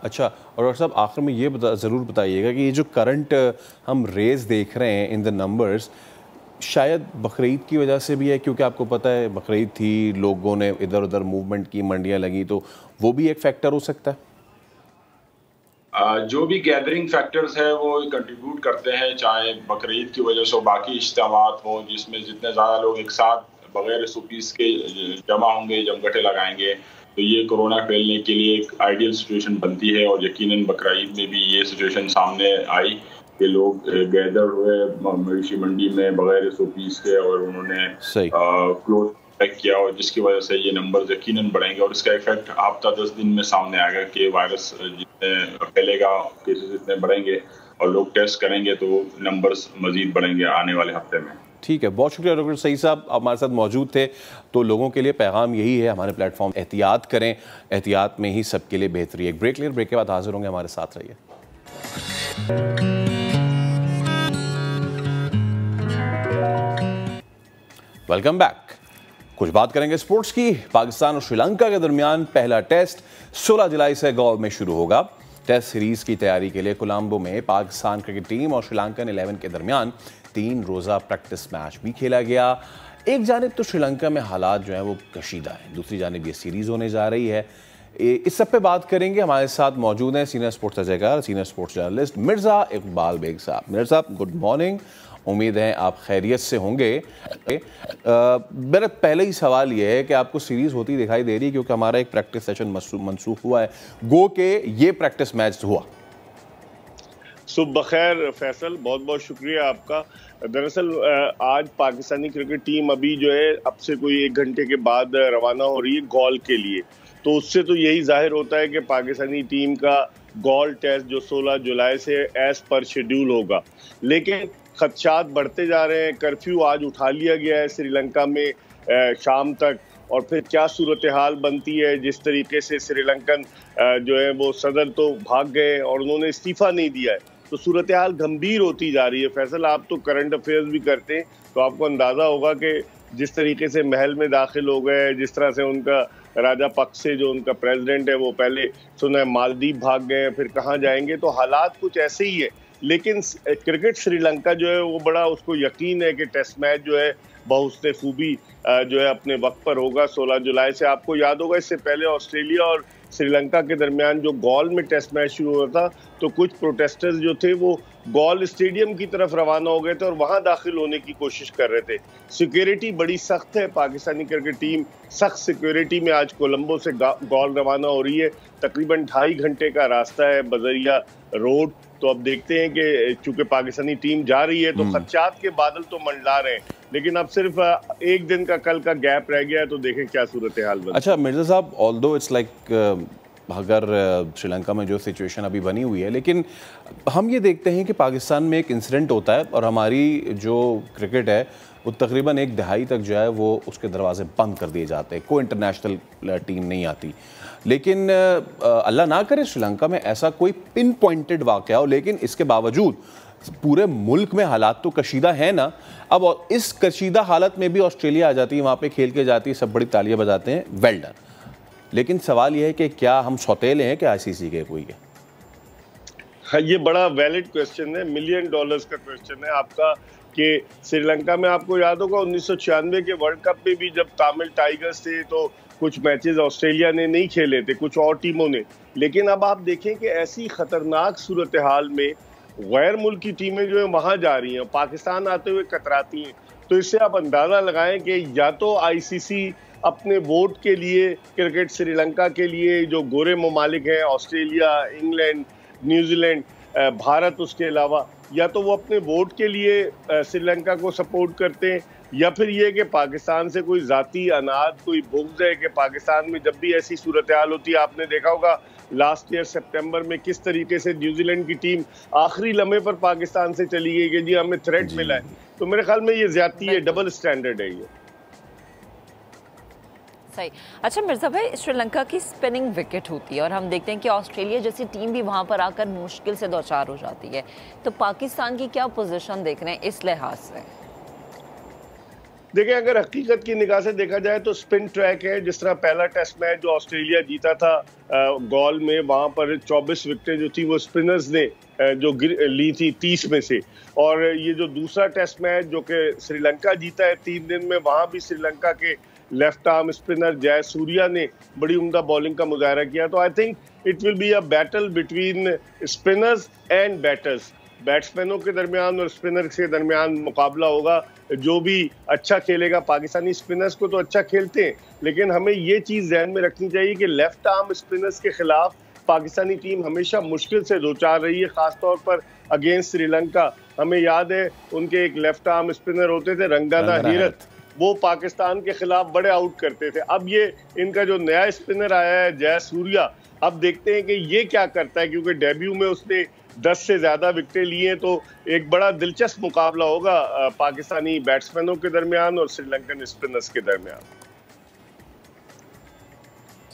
अच्छा, और डॉक्टर साहब आखिर में ये ज़रूर बताइएगा कि ये जो करंट हम रेस देख रहे हैं इन द नंबर्स, शायद बकरीद की वजह से भी है, क्योंकि आपको पता है बकरीद थी, लोगों ने इधर उधर मूवमेंट की, मंडियां लगी, तो वो भी एक फैक्टर हो सकता है। जो भी गैदरिंग फैक्टर्स है वो कंट्रीब्यूट करते हैं, चाहे बकरीद की वजह से बाकी इज्तिमात हों जिसमें जितने ज़्यादा लोग एक साथ बगैर SOPs के जमा होंगे, जमघटे लगाएंगे, तो ये कोरोना फैलने के लिए एक आइडियल सिचुएशन बनती है। और यकीनन बकरीद में भी ये सिचुएशन सामने आई कि लोग गैदर हुए मवेशी मंडी में बगैर SOPs के और उन्होंने क्लोज पैक किया, और जिसकी वजह से ये नंबर यकीनन बढ़ेंगे और इसका इफेक्ट हफ्ता 10 दिन में सामने आएगा कि वायरस जितने फैलेगा, केसेस इतने बढ़ेंगे और लोग टेस्ट करेंगे तो नंबर्स मजीद बढ़ेंगे आने वाले हफ्ते में। ठीक है, बहुत शुक्रिया डॉक्टर सईद साहब, आप हमारे साथ मौजूद थे। तो लोगों के लिए पैगाम यही है, हमारे प्लेटफॉर्म एहतियात करें, एहतियात में ही सबके लिए बेहतरी है। एक ब्रेक लें, ब्रेक के बाद हाजिर होंगे, हमारे साथ रहिए। Welcome back. कुछ बात करेंगे स्पोर्ट्स की। पाकिस्तान और श्रीलंका के दरमियान पहला टेस्ट 16 जुलाई से गोवा में शुरू होगा। टेस्ट सीरीज की तैयारी के लिए कोलंबो में पाकिस्तान क्रिकेट टीम और श्रीलंकन 11 के दरमियान 3 रोज़ा प्रैक्टिस मैच भी खेला गया। एक जानिब तो श्रीलंका में हालात जो हैं वो कशीदा हैं, दूसरी जानिब ये सीरीज़ होने जा रही है। इस सब पे बात करेंगे। हमारे साथ मौजूद हैं सीनियर स्पोर्ट्स सलाहकार, senior sports journalist Mirza Iqbal Baig साहब। मिर्ज़ा साहब गुड मॉर्निंग, उम्मीद है आप खैरियत से होंगे। मेरा पहले ही सवाल ये है कि आपको सीरीज़ होती दिखाई दे रही है, क्योंकि हमारा एक प्रैक्टिस सेशन मनसूख हुआ है, गो के ये प्रैक्टिस मैच हुआ। सुबह बखैर फैसल, बहुत बहुत शुक्रिया आपका। दरअसल आज पाकिस्तानी क्रिकेट टीम अभी जो है अब से कोई 1 घंटे के बाद रवाना हो रही है गॉल के लिए, तो उससे तो यही जाहिर होता है कि पाकिस्तानी टीम का गॉल टेस्ट जो 16 जुलाई से एज पर शेड्यूल होगा। लेकिन खदशात बढ़ते जा रहे हैं, कर्फ्यू आज उठा लिया गया है श्रीलंका में शाम तक, और फिर क्या सूरत हाल बनती है, जिस तरीके से श्रीलंकन जो है वो सदर तो भाग गए और उन्होंने इस्तीफा नहीं दिया है, तो सूरत हाल गंभीर होती जा रही है। फैसल, आप तो करंट अफेयर्स भी करते हैं, तो आपको अंदाज़ा होगा कि जिस तरीके से महल में दाखिल हो गए, जिस तरह से उनका राजा पक्से जो उनका प्रेसिडेंट है वो पहले सुना है मालदीव भाग गए, फिर कहाँ जाएंगे, तो हालात कुछ ऐसे ही है। लेकिन क्रिकेट श्रीलंका जो है वो बड़ा उसको यकीन है कि टेस्ट मैच जो है बहुत खूबी जो है अपने वक्त पर होगा 16 जुलाई से। आपको याद होगा इससे पहले ऑस्ट्रेलिया और श्रीलंका के दरमियान जो गॉल में टेस्ट मैच शुरू हुआ था, तो कुछ प्रोटेस्टर्स जो थे वो गॉल स्टेडियम की तरफ रवाना हो गए थे और वहां दाखिल होने की कोशिश कर रहे थे। सिक्योरिटी बड़ी सख्त है, पाकिस्तानी क्रिकेट टीम सख्त सिक्योरिटी में आज कोलंबो से गॉल रवाना हो रही है। तकरीबन 2.5 घंटे का रास्ता है बजरिया रोड। तो अब देखते हैं कि चूंकि पाकिस्तानी टीम जा रही है तो खदशात के बादल तो मंडला रहे हैं, लेकिन अब सिर्फ 1 दिन का कल का गैप रह गया है, तो देखें क्या सूरत हाल बनती है। अच्छा मिर्जा साहब, ऑल्दो इट्स लाइक अगर श्रीलंका में जो सिचुएशन अभी बनी हुई है, लेकिन हम ये देखते हैं कि पाकिस्तान में एक इंसिडेंट होता है और हमारी जो क्रिकेट है वो तकरीबन 1 दहाई तक जो है वो उसके दरवाजे बंद कर दिए जाते हैं, कोई इंटरनेशनल टीम नहीं आती। लेकिन अल्लाह ना करे श्रीलंका में ऐसा कोई पिन पॉइंटेड वाक़या हो, लेकिन इसके बावजूद पूरे मुल्क में हालात तो कशीदा है ना। अब इस कशीदा हालत में भी ऑस्ट्रेलिया आ जाती है, वहाँ पे खेल के जाती है, सब बड़ी तालियां बजाते हैं, वेल डन। लेकिन सवाल यह है कि क्या हम सौतेले हैं कि ICC के कोई है? हाँ, ये बड़ा वैलिड क्वेश्चन है, $1 मिलियन का क्वेश्चन है आपका कि श्रीलंका में आपको याद होगा 1996 के वर्ल्ड कप में भी जब तमिल टाइगर्स थे तो कुछ मैचेस ऑस्ट्रेलिया ने नहीं खेले थे, कुछ और टीमों ने। लेकिन अब आप देखें कि ऐसी खतरनाक सूरत हाल में गैर मुल्की टीमें जो है वहाँ जा रही हैं, पाकिस्तान आते हुए कतराती हैं, तो इससे आप अंदाज़ा लगाएं कि या तो ICC अपने वोट के लिए क्रिकेट श्रीलंका के लिए जो गोरे ममालिक हैं ऑस्ट्रेलिया, इंग्लैंड, न्यूजीलैंड, भारत, उसके अलावा या तो वो अपने वोट के लिए श्रीलंका को सपोर्ट करते हैं, या फिर ये कि पाकिस्तान से कोई ज़ाती अनाद, कोई बुग़्ज़ है कि पाकिस्तान में जब भी ऐसी सूरत हाल होती है, आपने देखा होगा लास्ट ईयर सितंबर में किस तरीके से न्यूजीलैंड की टीम आखिरी लम्हे पर पाकिस्तान से चली गई कि जी हमें थ्रेट मिला है। तो मेरे ख्याल में ये ज़्यादती है, डबल स्टैंडर्ड है ये। सही। अच्छा मिर्ज़ा भाई, श्रीलंका की स्पिनिंग विकेट होती है और हम देखते हैं कि ऑस्ट्रेलिया जैसी टीम भी वहाँ पर आकर मुश्किल से दो चार हो जाती है, तो पाकिस्तान की क्या पोजीशन देख रहे हैं इस लिहाज से? देखिए, अगर हकीकत की निगाह से देखा जाए तो स्पिन ट्रैक है। जिस तरह पहला टेस्ट मैच जो ऑस्ट्रेलिया जीता था गॉल में, वहाँ पर 24 विकेटें जो थी वो स्पिनर्स ने जो ली थी 30 में से। और ये जो दूसरा टेस्ट मैच जो कि श्रीलंका जीता है 3 दिन में, वहाँ भी श्रीलंका के लेफ्ट आर्म स्पिनर जयसूर्या ने बड़ी उम्दा बॉलिंग का मुजाहरा किया। तो I think it will be a battle between spinners and batters. बैट्समैनों के दरमियान और स्पिनर्स के दरमियान मुकाबला होगा। जो भी अच्छा खेलेगा, पाकिस्तानी स्पिनर्स को तो अच्छा खेलते हैं, लेकिन हमें ये चीज़ ध्यान में रखनी चाहिए कि लेफ्ट आर्म स्पिनर्स के खिलाफ पाकिस्तानी टीम हमेशा मुश्किल से दो चार रही है, ख़ासतौर पर अगेंस्ट श्रीलंका। हमें याद है उनके एक लेफ्ट आर्म स्पिनर होते थे रंगाना हीरत, वो पाकिस्तान के खिलाफ बड़े आउट करते थे। अब ये इनका जो नया स्पिनर आया है जयसूर्या, अब देखते हैं कि ये क्या करता है, क्योंकि डेब्यू में उसने 10 से ज़्यादा विकेटें लिए। तो एक बड़ा दिलचस्प मुकाबला होगा पाकिस्तानी बैट्समैनों के दरमियान और श्रीलंकन स्पिनर्स के दरमियान।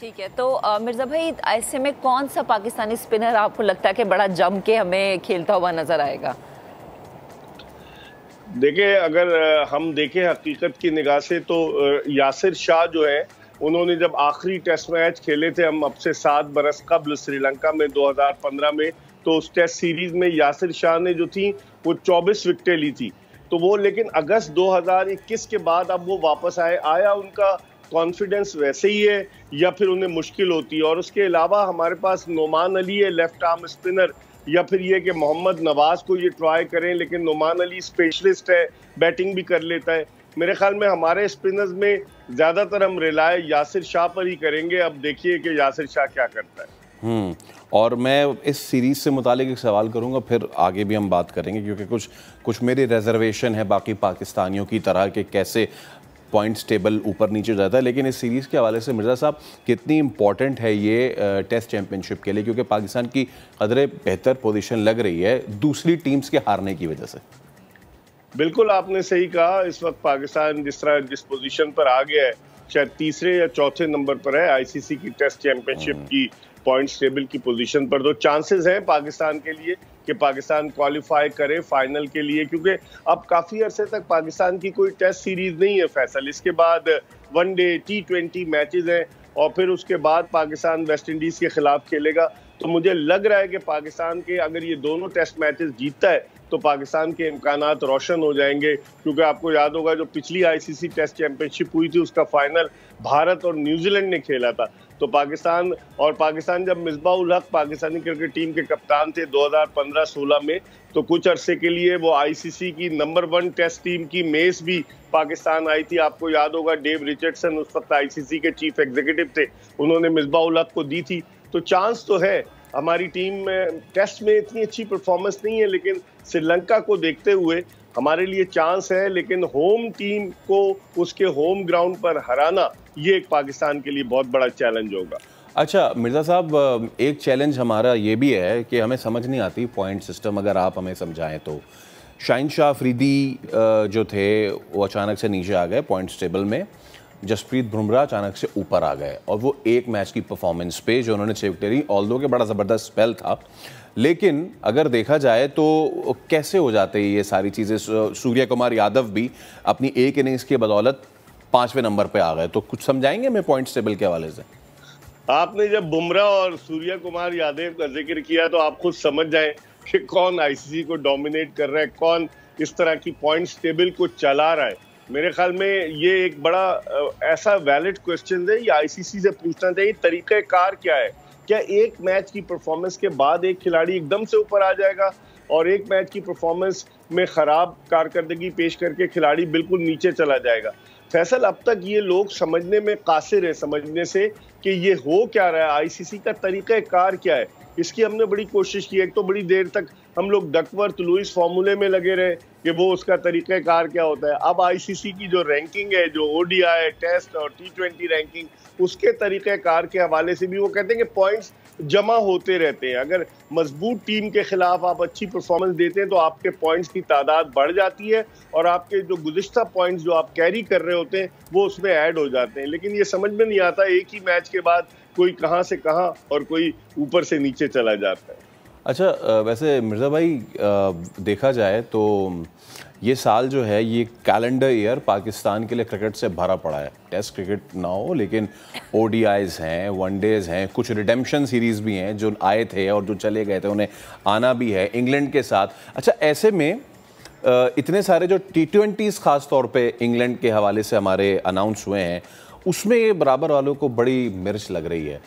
ठीक है, तो मिर्ज़ा भाई ऐसे में कौन सा पाकिस्तानी स्पिनर आपको लगता है कि बड़ा जम के हमें खेलता हुआ नजर आएगा? देखिए, अगर हम देखें हकीकत की निगाह से तो यासिर शाह जो है, उन्होंने जब आखिरी टेस्ट मैच खेले थे हम अब से 7 बरस कबल श्रीलंका में 2015 में, तो उस टेस्ट सीरीज में यासिर शाह ने जो थी वो 24 विकेटें ली थी। तो वो लेकिन अगस्त 2021 के बाद अब वो वापस आया उनका कॉन्फिडेंस वैसे ही है या फिर उन्हें मुश्किल होती है? और उसके अलावा हमारे पास नोमान अली है लेफ्ट आर्म स्पिनर, या फिर ये कि मोहम्मद नवाज को ये ट्राई करें, लेकिन नोमान अली स्पेशलिस्ट है, बैटिंग भी कर लेता है। मेरे ख्याल में हमारे स्पिनर्स में ज़्यादातर हम रिलाय यासिर शाह पर ही करेंगे। अब देखिए कि यासिर शाह क्या करता है। और मैं इस सीरीज़ से मुतालिक एक सवाल करूंगा, फिर आगे भी हम बात करेंगे, क्योंकि कुछ मेरी रिजर्वेशन है बाकी पाकिस्तानियों की तरह के कैसे पॉइंट्स टेबल ऊपर नीचे जाता है। लेकिन इस सीरीज़ के हवाले से मिर्ज़ा साहब, कितनी इंपॉर्टेंट है ये टेस्ट चैम्पियनशिप के लिए, क्योंकि पाकिस्तान की कदरे बेहतर पोजीशन लग रही है दूसरी टीम्स के हारने की वजह से? बिल्कुल आपने सही कहा। इस वक्त पाकिस्तान जिस पोजीशन पर आ गया है, शायद तीसरे या चौथे नंबर पर है आईसीसी की टेस्ट चैंपियनशिप की पॉइंट्स टेबल की पोजीशन पर। तो चांसेस हैं पाकिस्तान के लिए कि पाकिस्तान क्वालिफाई करे फाइनल के लिए, क्योंकि अब काफ़ी अरसे तक पाकिस्तान की कोई टेस्ट सीरीज नहीं है फैसल। इसके बाद वनडे T20 मैचेस हैं और फिर उसके बाद पाकिस्तान वेस्ट इंडीज़ के खिलाफ खेलेगा। तो मुझे लग रहा है कि पाकिस्तान के अगर ये दोनों टेस्ट मैचेस जीतता है तो पाकिस्तान के इम्कानात रोशन हो जाएंगे, क्योंकि आपको याद होगा जो पिछली आईसीसी टेस्ट चैंपियनशिप हुई थी उसका फाइनल भारत और न्यूजीलैंड ने खेला था। तो पाकिस्तान जब मिसबाह उल हक पाकिस्तानी क्रिकेट टीम के कप्तान थे 2015-16 में, तो कुछ अरसे के लिए वो आईसीसी की नंबर 1 टेस्ट टीम की मेज भी पाकिस्तान आई थी। आपको याद होगा डेव रिचर्डसन उस वक्त आईसीसी के चीफ एग्जीक्यूटिव थे, उन्होंने मिसबाह उल हक को दी थी। तो चांस तो है। हमारी टीम में टेस्ट में इतनी अच्छी परफॉर्मेंस नहीं है, लेकिन श्रीलंका को देखते हुए हमारे लिए चांस है। लेकिन होम टीम को उसके होम ग्राउंड पर हराना ये एक पाकिस्तान के लिए बहुत बड़ा चैलेंज होगा। अच्छा मिर्ज़ा साहब, एक चैलेंज हमारा ये भी है कि हमें समझ नहीं आती पॉइंट सिस्टम, अगर आप हमें समझाएं तो। शाहीन शाह अफरीदी जो थे वो अचानक से नीचे आ गए पॉइंट्स टेबल में, जसप्रीत बुमराह अचानक से ऊपर आ गए, और वो एक मैच की परफॉर्मेंस पे जो उन्होंने 6 विकेटें ली, ऑल्दो के बड़ा ज़बरदस्त स्पेल था, लेकिन अगर देखा जाए तो कैसे हो जाते हैं ये सारी चीज़ें? सूर्य कुमार यादव भी अपनी एक इनिंग्स की बदौलत 5वें नंबर पे आ गए। तो कुछ समझाएंगे हमें पॉइंट्स टेबल के हवाले से? आपने जब बुमराह और सूर्य कुमार यादव का जिक्र किया तो आप खुद समझ जाएं कि कौन आईसीसी को डोमिनेट कर रहा है, कौन इस तरह की पॉइंट्स टेबल को चला रहा है। मेरे ख्याल में ये एक बड़ा ऐसा वैलिड क्वेश्चन है, ये आईसीसी से पूछना चाहिए तरीक़ेकार क्या है। क्या एक मैच की परफॉर्मेंस के बाद एक खिलाड़ी एकदम से ऊपर आ जाएगा और एक मैच की परफॉर्मेंस में ख़राब कारकर्दगी पेश करके खिलाड़ी बिल्कुल नीचे चला जाएगा? फैसल, अब तक ये लोग समझने में कासिर है, समझने से कि ये हो क्या रहा है, आईसीसी का तरीक़ाकार क्या है। इसकी हमने बड़ी कोशिश की। एक तो बड़ी देर तक हम लोग डकवर्थ लुइस फॉर्मूले में लगे रहे कि वो उसका तरीक़ाकार क्या होता है। अब आईसीसी की जो रैंकिंग है, जो ओडीआई टेस्ट और T20 रैंकिंग, उसके तरीक़ाकार के हवाले से भी वो कहते हैं कि पॉइंट्स जमा होते रहते हैं। अगर मजबूत टीम के खिलाफ आप अच्छी परफॉर्मेंस देते हैं तो आपके पॉइंट्स की तादाद बढ़ जाती है और आपके जो गुज़िश्ता पॉइंट्स जो आप कैरी कर रहे होते हैं वो उसमें ऐड हो जाते हैं। लेकिन ये समझ में नहीं आता एक ही मैच के बाद कोई कहाँ से कहाँ और कोई ऊपर से नीचे चला जाता है। अच्छा, वैसे मिर्ज़ा भाई देखा जाए तो ये साल जो है ये कैलेंडर ईयर पाकिस्तान के लिए क्रिकेट से भरा पड़ा है। टेस्ट क्रिकेट ना हो लेकिन ODIs हैं, वनडेज हैं, कुछ रिडेम्पशन सीरीज़ भी हैं जो आए थे और जो चले गए थे, उन्हें आना भी है इंग्लैंड के साथ। अच्छा, ऐसे में इतने सारे जो T20s ख़ास तौर पे इंग्लैंड के हवाले से हमारे अनाउंस हुए हैं, उसमें ये बराबर वालों को बड़ी मिर्च लग रही है।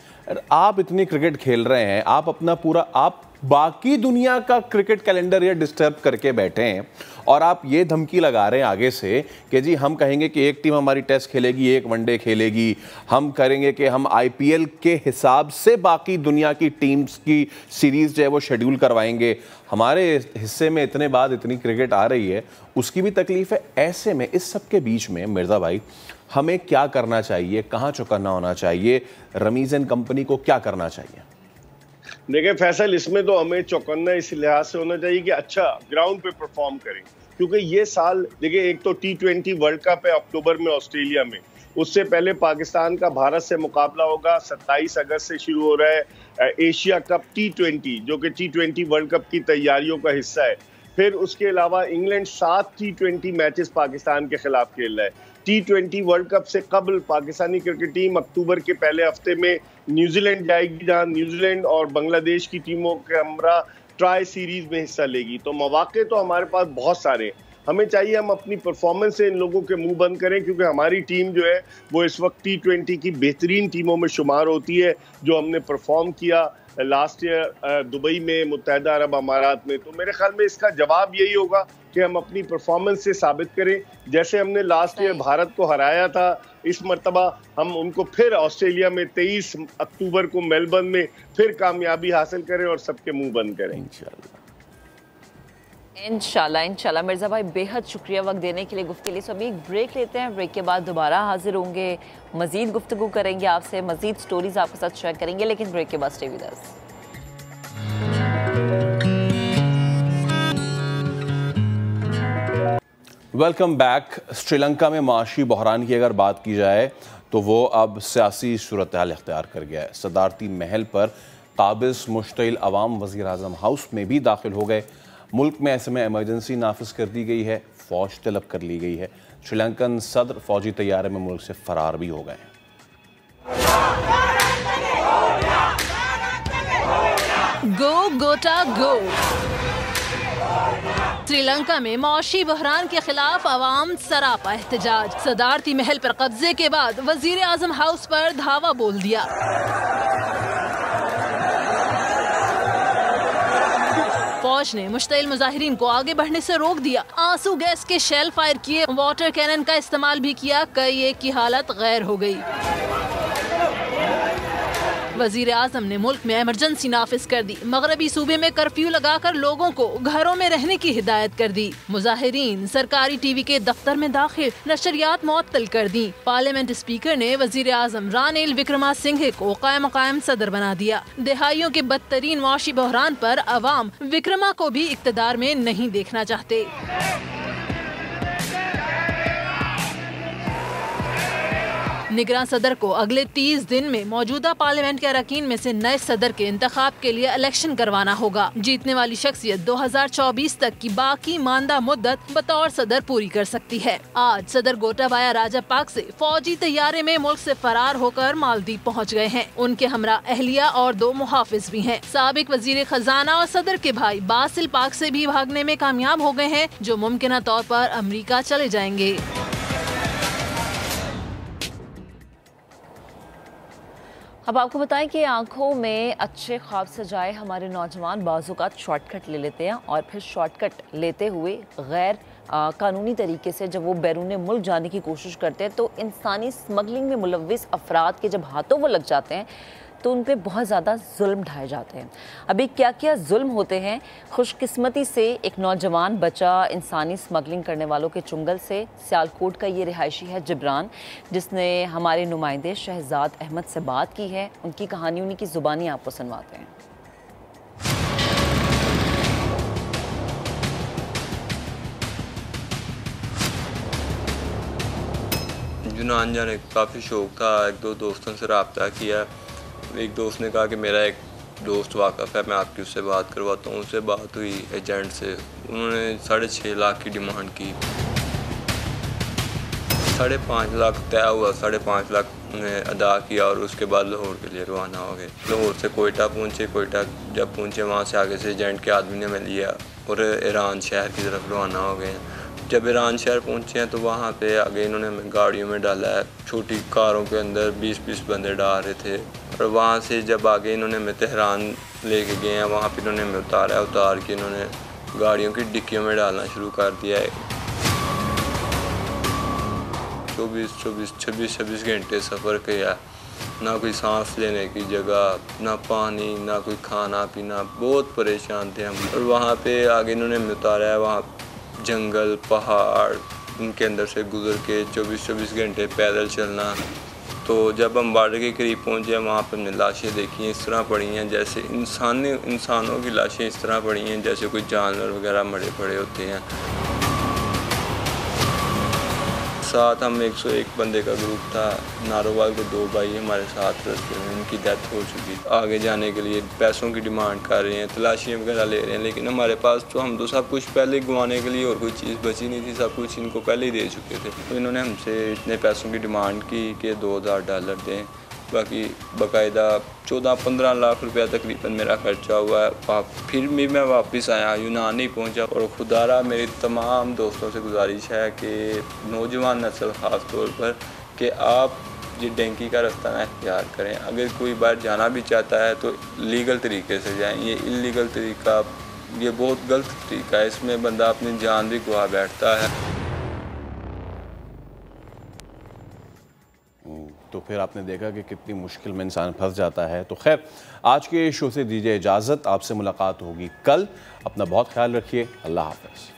आप इतनी क्रिकेट खेल रहे हैं, आप अपना पूरा आप बाकी दुनिया का क्रिकेट कैलेंडर ये डिस्टर्ब करके बैठे हैं और आप ये धमकी लगा रहे हैं आगे से कि जी हम कहेंगे कि एक टीम हमारी टेस्ट खेलेगी, एक वनडे खेलेगी, हम करेंगे कि हम IPL के हिसाब से बाकी दुनिया की टीम्स की सीरीज़ जो है वो शेड्यूल करवाएंगे। हमारे हिस्से में इतने बाद इतनी क्रिकेट आ रही है, उसकी भी तकलीफ है। ऐसे में इस सब के बीच में मिर्ज़ा भाई हमें क्या करना चाहिए, कहाँ चौकन्ना होना चाहिए, रमीज़ एंड कंपनी को क्या करना चाहिए? देखिए फैसल, इसमें तो हमें चौकन्ना इस लिहाज से होना चाहिए कि अच्छा ग्राउंड पे परफॉर्म करें, क्योंकि ये साल देखिए एक तो T20 वर्ल्ड कप है अक्टूबर में ऑस्ट्रेलिया में, उससे पहले पाकिस्तान का भारत से मुकाबला होगा 27 अगस्त से शुरू हो रहा है एशिया कप T20 जो कि T20 वर्ल्ड कप की तैयारियों का हिस्सा है। फिर उसके अलावा इंग्लैंड 7 T20 मैचेस पाकिस्तान के खिलाफ खेल रहा है। T20 वर्ल्ड कप से कबल पाकिस्तानी क्रिकेट टीम अक्टूबर के पहले हफ्ते में न्यूजीलैंड जाएगी, जहां न्यूजीलैंड और बांग्लादेश की टीमों के हमरा ट्राई सीरीज में हिस्सा लेगी। तो मौके तो हमारे पास बहुत सारे हैं। हमें चाहिए हम अपनी परफॉर्मेंस से इन लोगों के मुंह बंद करें, क्योंकि हमारी टीम जो है वो इस वक्त T20 की बेहतरीन टीमों में शुमार होती है। जो हमने परफॉर्म किया लास्ट ईयर दुबई में, मुत्तहदा अरब अमारात में, तो मेरे ख्याल में इसका जवाब यही होगा कि हम अपनी परफॉर्मेंस से साबित करें। जैसे हमने लास्ट ईयर भारत को हराया था, इस मर्तबा हम उनको फिर ऑस्ट्रेलिया में 23 अक्टूबर को मेलबर्न में फिर कामयाबी हासिल करें और सबके मुंह बंद करें इंशाल्लाह। मिर्ज़ा भाई बेहद शुक्रिया वक्त देने के लिए, गुफ्तगू के लिए। सो अभी एक ब्रेक लेते हैं, ब्रेक के बाद दोबारा हाजिर होंगे, मज़ीद गुफ्तगू करेंगे आपसे, मज़ीद स्टोरीज आपके साथ शेयर करेंगे, लेकिन ब्रेक के बाद stay with us. Welcome back. Sri Lanka में माशी बहरान की अगर बात की जाए तो वो अब सियासी सूरत-ए-हाल इख्तियार कर गया है। सदारती महल पर काबिज मुश्तइल अवाम वज़ीर आज़म हाउस में भी दाखिल हो गए। मुल्क में ऐसे में एमरजेंसी नाफिज कर दी गई है, फौज तलब कर ली गई है। श्रीलंकन सदर फौजी तैयारे में मुल्क से फरार भी हो गए हैं। गो गोटा गो। श्रीलंका में मौशी बहरान के खिलाफ अवाम सरापा एहतजाज। सदारती महल पर कब्जे के बाद वजीर आजम हाउस पर धावा बोल दिया। फौज ने मुश्तइल मुजाहिरीन को आगे बढ़ने से रोक दिया। आंसू गैस के शेल फायर किए, वाटर कैनन का इस्तेमाल भी किया। कई एक की हालत गैर हो गई। वजीर आजम ने मुल्क में इमरजेंसी नाफिज कर दी। मगरबी सूबे में कर्फ्यू लगाकर लोगों को घरों में रहने की हिदायत कर दी। मुजाहिरीन सरकारी टीवी के दफ्तर में दाखिल, नशरियात मुअत्तल कर दी। पार्लियामेंट स्पीकर ने वजीर आजम रानिल विक्रमासिंघे को कायम सदर बना दिया। दिहाइयों के बदतरीन मुआशी बहरान पर अवाम विक्रमा को भी इक्तदार में नहीं देखना चाहते। निगरान सदर को अगले 30 दिन में मौजूदा पार्लियामेंट के अरकान में से नए सदर के इंतखाब के लिए इलेक्शन करवाना होगा। जीतने वाली शख्सियत 2024 तक की बाकी मानदा मुद्दत बतौर सदर पूरी कर सकती है। आज सदर गोटाबाया राजापाक से फौजी तैयारे में मुल्क से फरार होकर मालदीव पहुँच गए हैं। उनके हमरा अहलिया और 2 मुहाफिज भी हैं। साबिक वजीर खजाना और सदर के भाई बासिल पाक से भी भागने में कामयाब हो गए हैं, जो मुमकिन तौर पर अमरीका चले जाएंगे। अब आपको बताएं कि आंखों में अच्छे ख्वाब सजाए हमारे नौजवान बाज़-औक़ात शॉर्टकट ले लेते हैं और फिर शॉर्टकट लेते हुए गैर कानूनी तरीके से जब वो बैरून मुल्क जाने की कोशिश करते हैं तो इंसानी स्मगलिंग में मुलव्विस अफराद के जब हाथों वो लग जाते हैं तो उन पे बहुत ज़्यादा जुल्म ढाए जाते हैं। अभी क्या क्या जुल्म होते हैं। खुशकिस्मती से एक नौजवान बचा इंसानी स्मगलिंग करने वालों के चुंगल से। सियालकोट का ये रिहायशी है जिब्रान, जिसने हमारे नुमाइंदे शहजाद अहमद से बात की है। उनकी कहानी उन्हीं की ज़ुबानी आपको सुनवाते हैं। यूनान जाने का काफ़ी शौक़ था। एक दो दोस्तों से रब्ता किया। एक दोस्त ने कहा कि मेरा एक दोस्त वाक़फ़ है, मैं आपकी उससे बात करवाता हूँ। उससे बात हुई एजेंट से, उन्होंने 6.5 लाख की डिमांड की। 5.5 लाख तय हुआ, 5.5 लाख ने अदा किया और उसके बाद लाहौर के लिए रवाना हो गए। लाहौर से कोयटा पहुँचे। कोयटा जब पहुँचे वहाँ से आगे से एजेंट के आदमी ने मिल लिया और ईरान शहर की तरफ रवाना हो गए। जब ईरान शहर पहुँचे हैं तो वहाँ पे आगे इन्होंने गाड़ियों में डाला है, छोटी कारों के अंदर 20-20 बंदे डाल रहे थे। और वहाँ से जब आगे इन्होंने मैं तेहरान लेके गए हैं, वहाँ पे इन्होंने मैं उतार के इन्होंने गाड़ियों की डिक्कियों में डालना शुरू कर दिया है। 26 घंटे सफ़र किया, ना कोई सांस लेने की जगह, ना पानी, ना कोई खाना पीना, बहुत परेशान थे हम। और वहाँ पे आगे इन्होंने मैं उतारा है, वहाँ जंगल पहाड़ इनके अंदर से गुजर के 24 घंटे पैदल चलना। तो जब हम बॉर्डर के करीब पहुँचे वहाँ पर हमने लाशें देखी हैं, इस तरह पड़ी हैं जैसे इंसानों की लाशें इस तरह पड़ी हैं जैसे कोई जानवर वगैरह मरे पड़े होते हैं। साथ हम 101 बंदे का ग्रुप था। नारोवाल के 2 भाई हमारे साथ रस्ते में, उनकी डेथ हो चुकी। आगे जाने के लिए पैसों की डिमांड कर रहे हैं, तलाशियाँ वगैरह ले रहे हैं, लेकिन हमारे पास तो हम तो सब कुछ पहले गंवाने के लिए और कोई चीज़ बची नहीं थी, सब कुछ इनको पहले ही दे चुके थे। तो इन्होंने हमसे इतने पैसों की डिमांड की कि $2000 दें। बाकी बाकायदा 14-15 लाख रुपया तकरीबन मेरा खर्चा हुआ है। फिर भी मैं वापस आया, यूनान नहीं पहुंचा। और खुदारा मेरी तमाम दोस्तों से गुजारिश है कि नौजवान नस्ल ख़ास तौर पर कि आप ये डेंकी का रास्ता ना इख्तियार करें। अगर कोई बाहर जाना भी चाहता है तो लीगल तरीके से जाएं। ये इल्लीगल तरीका, ये बहुत गलत तरीका है, इसमें बंदा अपनी जान भी गवा बैठता है। तो फिर आपने देखा कि कितनी मुश्किल में इंसान फंस जाता है। तो खैर, आज के शो से दीजिए इजाज़त, आपसे मुलाकात होगी कल। अपना बहुत ख्याल रखिए। अल्लाह हाफ़िज़।